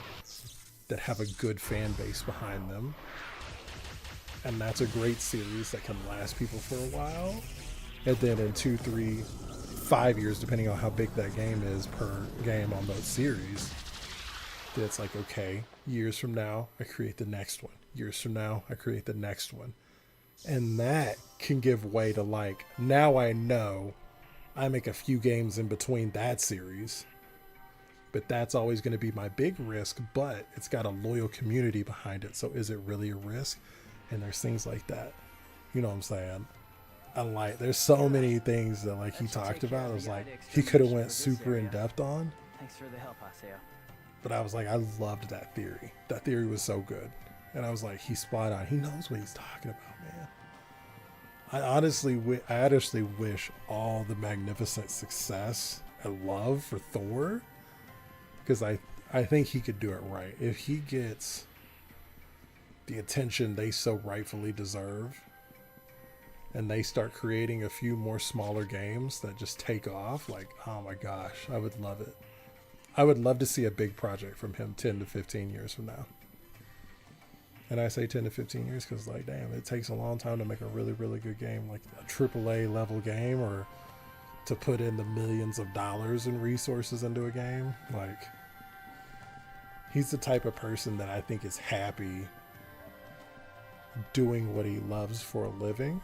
that have a good fan base behind them. And that's a great series that can last people for a while. And then in 2, 3, 5 years, depending on how big that game is per game on those series, then it's like, okay, years from now, I create the next one. Years from now, I create the next one. And that can give way to like, now I know I make a few games in between that series, but that's always going to be my big risk, but it's got a loyal community behind it. So is it really a risk? And there's things like that. You know what I'm saying? And like, there's so many things that like he talked about. It was like, he could have went super in depth on. Thanks for the help, Haseo. But I was like, I loved that theory. That theory was so good. And I was like, he's spot on. He knows what he's talking about, man. I honestly wish all the magnificent success and love for Thor, because I think he could do it right. If he gets the attention they so rightfully deserve, and they start creating a few more smaller games that just take off, like, oh my gosh, I would love it. I would love to see a big project from him 10 to 15 years from now. And I say 10 to 15 years because, like, damn, it takes a long time to make a really, really good game, like a AAA level game, or to put in the millions of dollars in resources into a game. Like, he's the type of person that I think is happy doing what he loves for a living,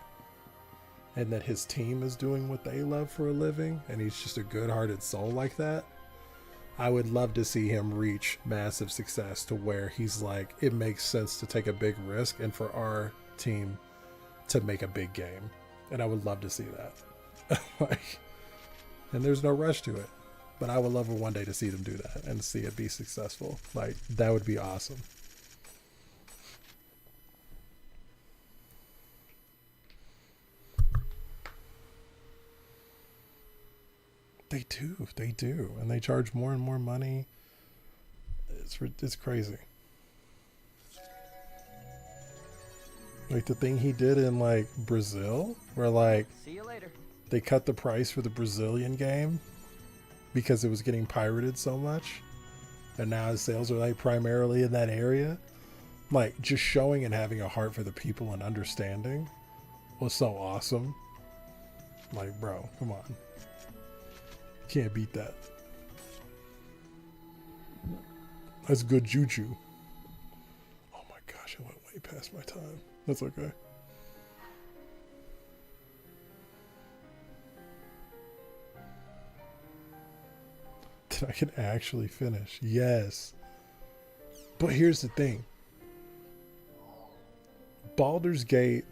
and that his team is doing what they love for a living, and he's just a good-hearted soul like that. I would love to see him reach massive success to where he's like, it makes sense to take a big risk and for our team to make a big game. And I would love to see that. Like, and there's no rush to it, but I would love for one day to see them do that and see it be successful. Like, that would be awesome. They do, and they charge more and more money. It's crazy. Like the thing he did in like Brazil, where like, See you later. They cut the price for the Brazilian game because it was getting pirated so much, and now his sales are like primarily in that area. Like, just showing and having a heart for the people and understanding was so awesome. Like, bro, come on. Can't beat that. That's good juju. Oh my gosh, I went way past my time. That's okay. That I can actually finish. Yes. But here's the thing. Baldur's Gate,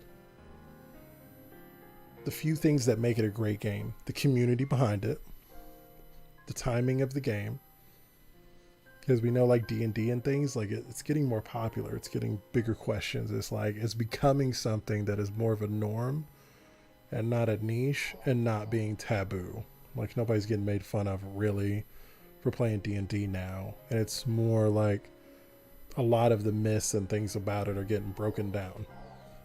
the few things that make it a great game: the community behind it, the timing of the game, because we know like D&D and things, like it's getting more popular, it's getting bigger questions, it's like it's becoming something that is more of a norm and not a niche and not being taboo. Like, nobody's getting made fun of really for playing D&D now, and it's more like a lot of the myths and things about it are getting broken down.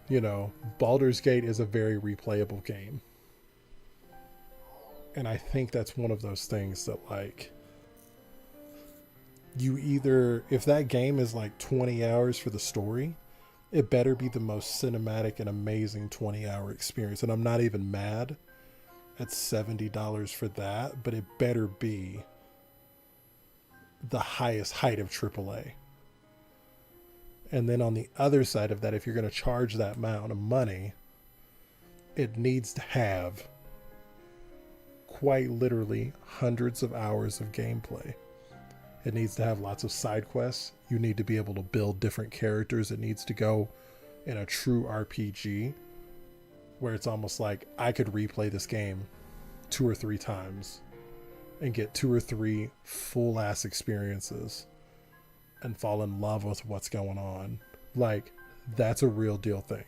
You know, Baldur's Gate is a very replayable game. And I think that's one of those things that, like, you either, if that game is like 20 hours for the story, it better be the most cinematic and amazing 20-hour experience. And I'm not even mad at $70 for that, but it better be the highest height of AAA. And then on the other side of that, if you're going to charge that amount of money, it needs to have quite literally hundreds of hours of gameplay. It needs to have lots of side quests. you need to be able to build different characters. It needs to go in a true RPG where it's almost like I could replay this game 2 or 3 times and get 2 or 3 full ass experiences and fall in love with what's going on. Like, that's a real deal thing.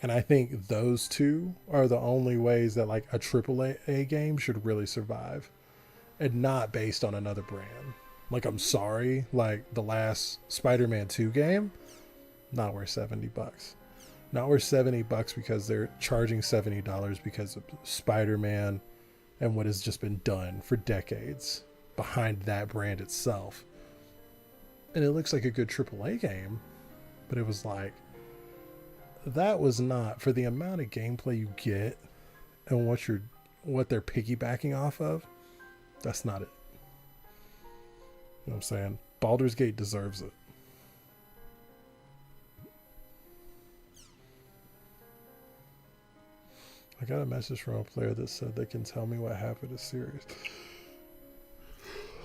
And I think those two are the only ways that like a AAA game should really survive, and not based on another brand. Like, I'm sorry, like the last Spider-Man 2 game, not worth $70. Not worth $70 because they're charging $70 because of Spider-Man and what has just been done for decades behind that brand itself. And it looks like a good AAA game, but it was like, that was not, for the amount of gameplay you get and what they're piggybacking off of, that's not it. You know what I'm saying? Baldur's Gate deserves it. I got a message from a player that said they can tell me what happened to Sirius.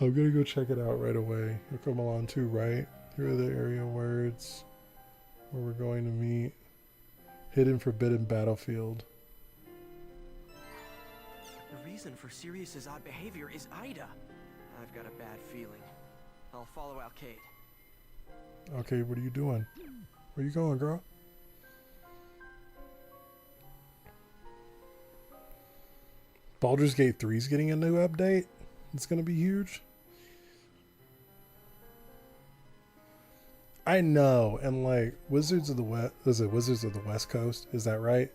I'm gonna go check it out right away. You'll come along too, right? Here are the area words where we're going to meet. Hidden Forbidden Battlefield. The reason for Sirius's odd behavior is Ida. I've got a bad feeling. I'll follow Alcade. Okay, what are you doing? Where you going, girl? Baldur's Gate 3 is getting a new update. It's going to be huge. I know, and like Wizards of the West Coast? Is that right?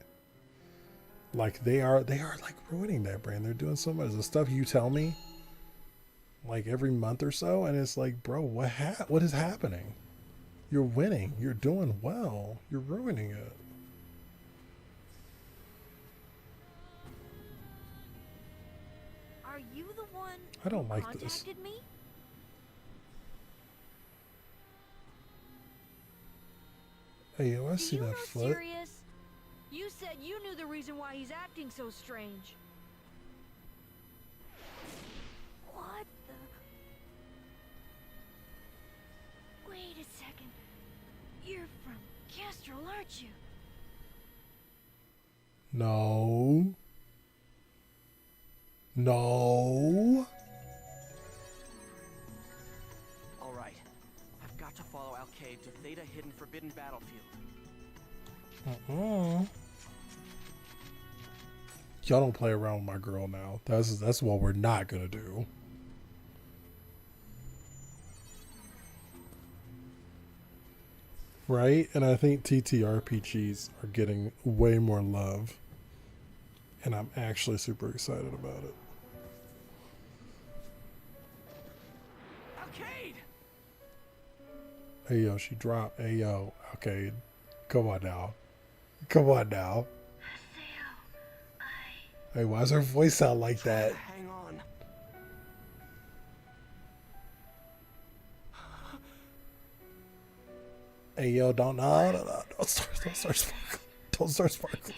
Like they are like ruining that brand. They're doing so much. The stuff you tell me, like every month or so, and it's like, bro, what is happening? You're winning. You're doing well. You're ruining it. Are you the one I don't who like contacted this. me? Hey, yo, I Do see you that know foot. Sirius? You said you knew the reason why he's acting so strange. What the? Wait a second. You're from Kestrel, aren't you? No. No. All right. I've got to follow Alcade to Theta Hidden Forbidden Battlefield. Y'all don't play around with my girl now. That's what we're not gonna do. Right? And I think TTRPGs are getting way more love. And I'm actually super excited about it. Alcade! Hey yo, she dropped. Hey yo, okay. Come on now. Come on now. Hey, why does her voice sound like that? Hang on. Hey yo, don't start sparkling. Don't start sparkling.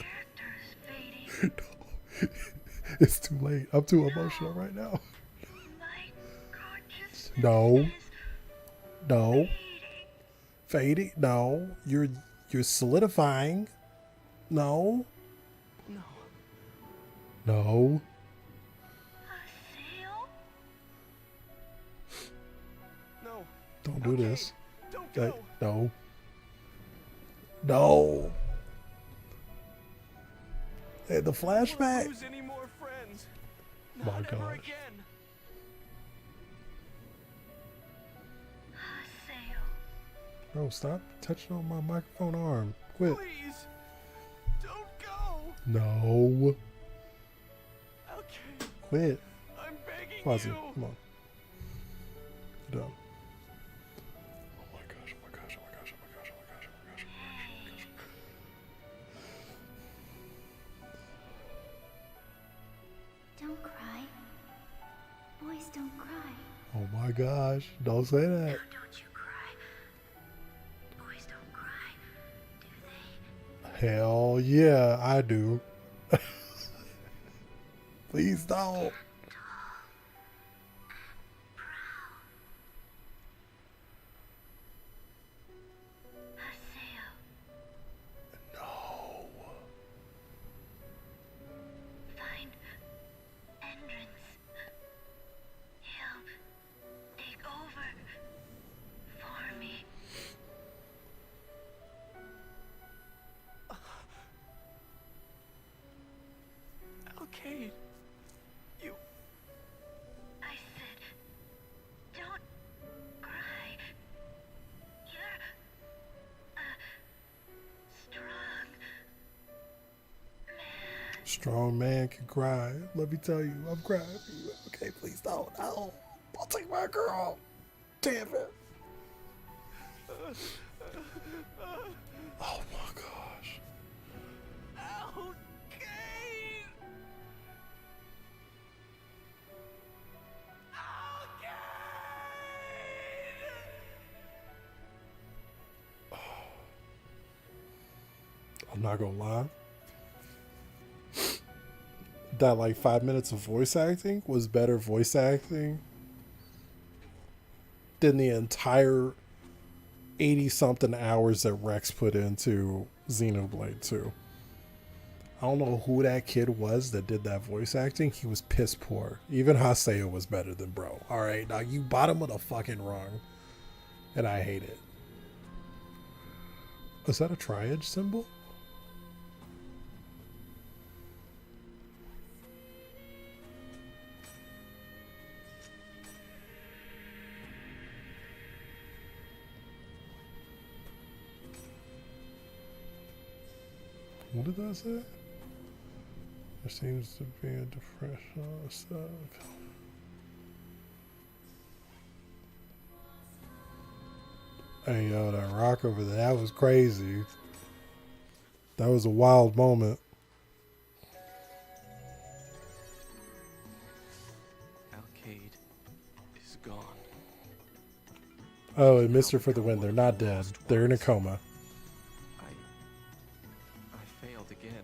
No. It's too late. I'm too emotional right now. No. No. Fading? No. You're solidifying. No. No. No. No. Don't do this. Don't go. No. No. Hey, the flashback. Lose any more friends. My Not ever gosh. again. Bro, stop touching on my microphone arm. Quit. Please. Don't go. No. Okay. Quit. I'm begging Fuzzy, you. come on. You're done. Oh my gosh, oh my gosh, oh my gosh, oh my gosh, oh my gosh, oh my gosh, oh my gosh, oh my gosh. Don't cry. Boys don't cry. Oh my gosh, don't say that. Don't you cry. Boys don't cry, do they? Hell yeah, I do. Please don't. Cade, you... I said, don't cry. You're a strong man. Strong man can cry. Let me tell you, I'm crying for you. Okay, please don't. No. Don't take my girl. Damn it. Oh my gosh. Oh, Cade! Oh, Cade! I'm not gonna lie. That like 5 minutes of voice acting was better voice acting than the entire 80 something hours that Rex put into Xenoblade 2. I don't know who that kid was that did that voice acting. He was piss poor. Even Haseo was better than bro. Alright, now you bottom of the fucking rung. And I hate it. Is that a triad symbol? What did that say? There seems to be a depression on the side. Hey, yo, that rock over there, that was crazy. That was a wild moment. Alcade is gone. Oh, and Mr. for the win. They're not dead. They're in a coma. I failed again.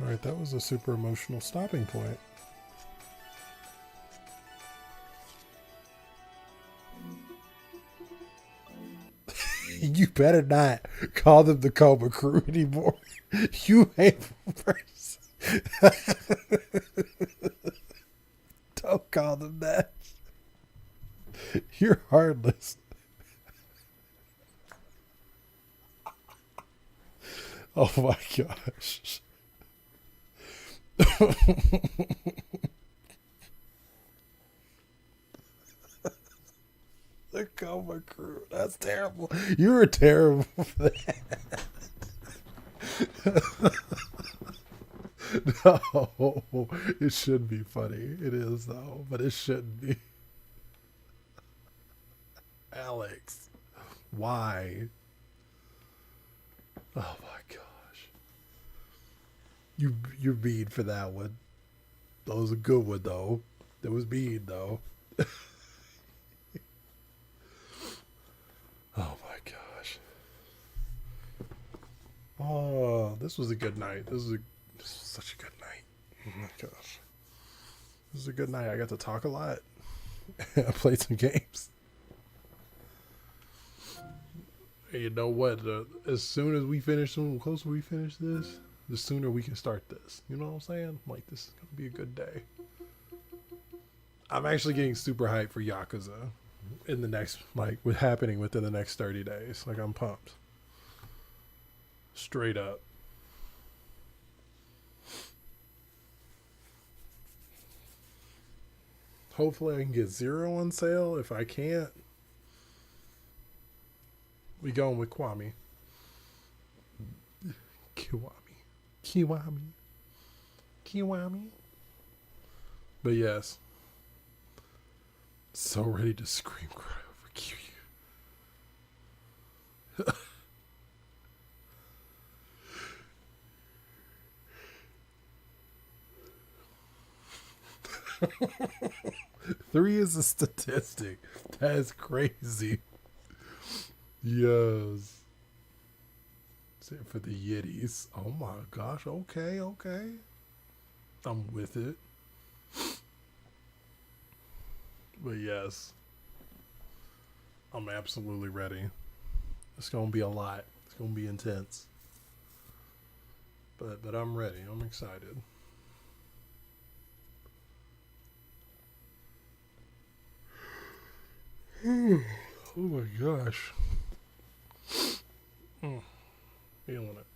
Alright, that was a super emotional stopping point. You better not call them the Cobra Crew anymore. You hateful person. Don't call them that. You're heartless. Oh my gosh. The Cobra Crew. That's terrible. You were terrible for that. No, it should be funny. It is though, but it shouldn't be. Alex, why? Oh my gosh. You're mean for that one. That was a good one though. That was mean though. Oh my gosh. Oh, this was a good night. This was such a good night. Oh my gosh. This was a good night. I got to talk a lot. I played some games. Hey, you know what? As soon as we finish, the closer we finish this, the sooner we can start this. You know what I'm saying? Like, this is going to be a good day. I'm actually getting super hyped for Yakuza in the next, like, what's happening within the next 30 days. Like, I'm pumped. Straight up. Hopefully I can get 0 on sale. If I can't, we going with Kiwami. But yes. So ready to scream cry over Kiryu. 3 is a statistic. That is crazy. Yes. Say it for the Yiddies. Oh my gosh. Okay. I'm with it. But yes. I'm absolutely ready. It's going to be a lot. It's going to be intense. But I'm ready. I'm excited. Oh my gosh. Feeling it.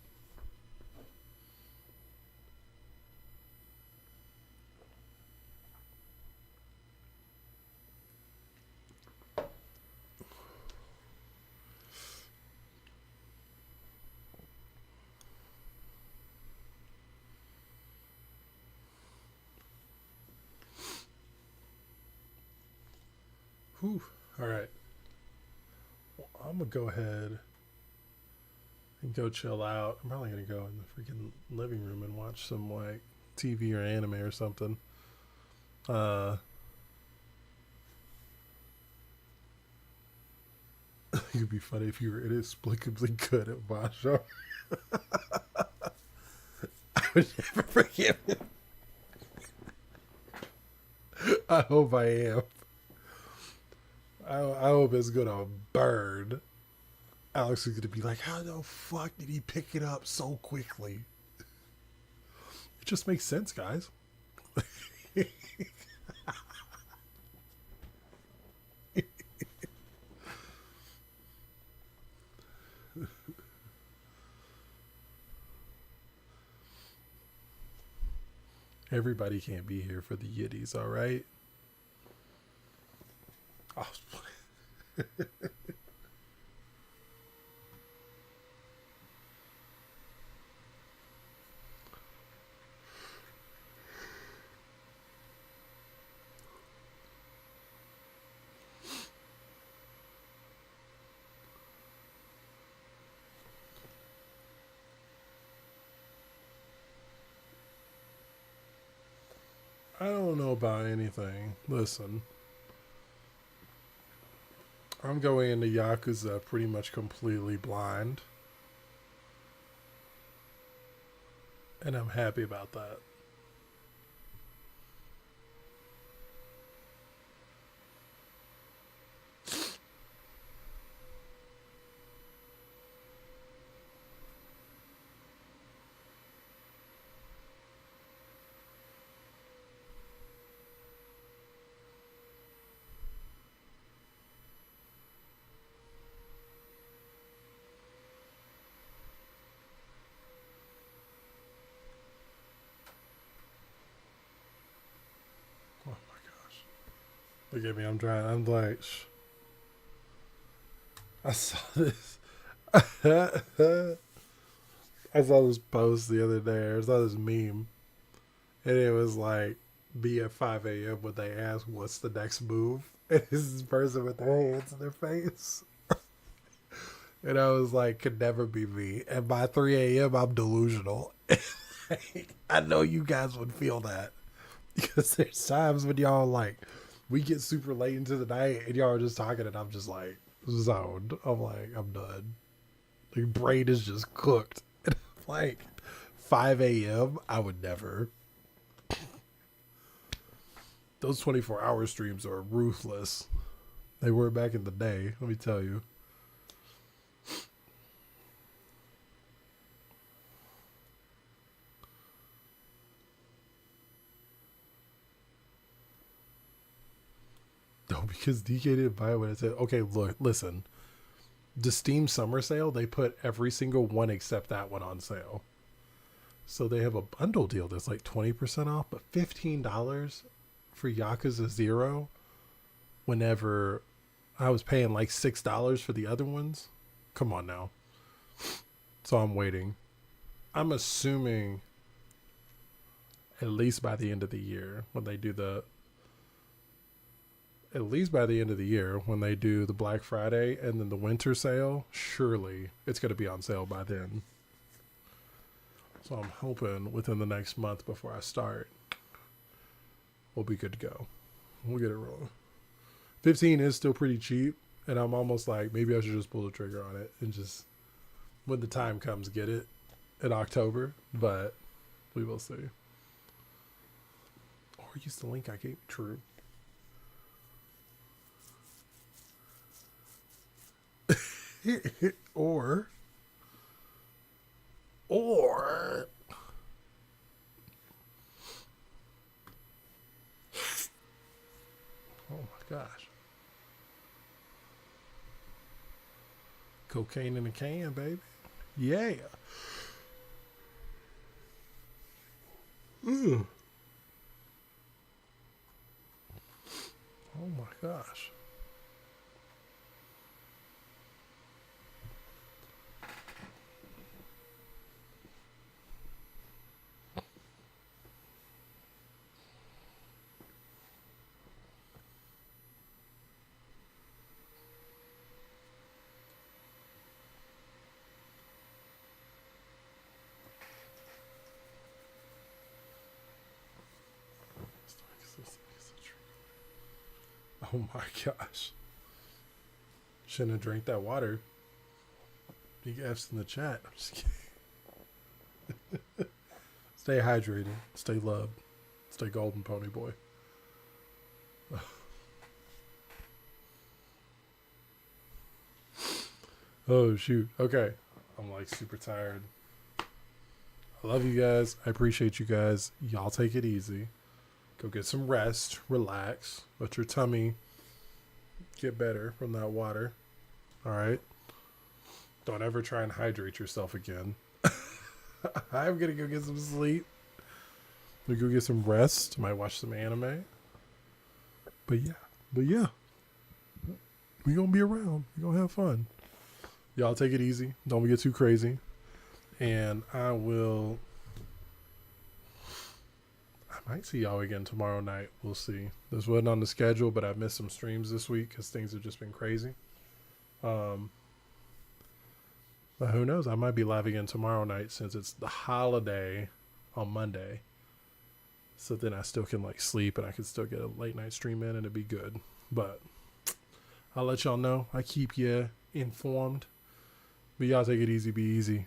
Whew. All right. Well, I'm gonna go ahead and go chill out. I'm probably gonna go in the freaking living room and watch some like TV or anime or something. It'd be funny if you were inexplicably good at mahjong. I would never forgive him. I hope I am. I hope it's gonna burn. Alex is gonna be like, how the fuck did he pick it up so quickly? It just makes sense, guys. Everybody can't be here for the Yiddies, all right? Oh. I don't know about anything. Listen. I'm going into Yakuza pretty much completely blind. And I'm happy about that. Oh my gosh. Look at me, I'm trying. I'm like, I saw this. I saw this post the other day. I saw this meme. And it was like, be at 5 a.m. when they ask, what's the next move? And it's this person with their hands in their face. And I was like, could never be me. And by 3 a.m., I'm delusional. I know you guys would feel that. Because there's times when y'all like, we get super late into the night and y'all are just talking and I'm just like, zoned. I'm like, I'm done. The brain is just cooked. And I'm like, 5 a.m., I would never. Those 24-hour streams are ruthless. They were back in the day, let me tell you. No, because DK didn't buy it when it said, okay, look, listen. The Steam Summer Sale, they put every single one except that one on sale. So they have a bundle deal that's like 20% off, but $15 for Yakuza 0 whenever I was paying like $6 for the other ones. Come on now. So I'm waiting. I'm assuming at least by the end of the year when they do the Black Friday and then the winter sale, surely it's going to be on sale by then. So I'm hoping within the next month before I start, we'll be good to go. We'll get it rolling. 15 is still pretty cheap, and I'm almost like, maybe I should just pull the trigger on it and just, when the time comes, get it in October, but we will see. Or use the link I gave. True. or oh my gosh. Cocaine in a can, baby. Yeah. Ugh. Oh my gosh. Oh my gosh. Shouldn't have drank that water. Big F's in the chat. I'm just kidding. Stay hydrated. Stay loved. Stay golden, pony boy. Oh, shoot. Okay. I'm like super tired. I love you guys. I appreciate you guys. Y'all take it easy. Go get some rest. Relax. Let your tummy get better from that water. All right. Don't ever try and hydrate yourself again. I'm going to go get some sleep. We go get some rest. Might watch some anime. But yeah. We going to be around. We going to have fun. Y'all take it easy. Don't get too crazy. And I might see y'all again tomorrow night. We'll see. This wasn't on the schedule, but I've missed some streams this week because things have just been crazy. But who knows? I might be live again tomorrow night since it's the holiday on Monday. So then I still can like sleep and I can still get a late night stream in and it'd be good. But I'll let y'all know. I keep you informed. But y'all take it easy. Be easy.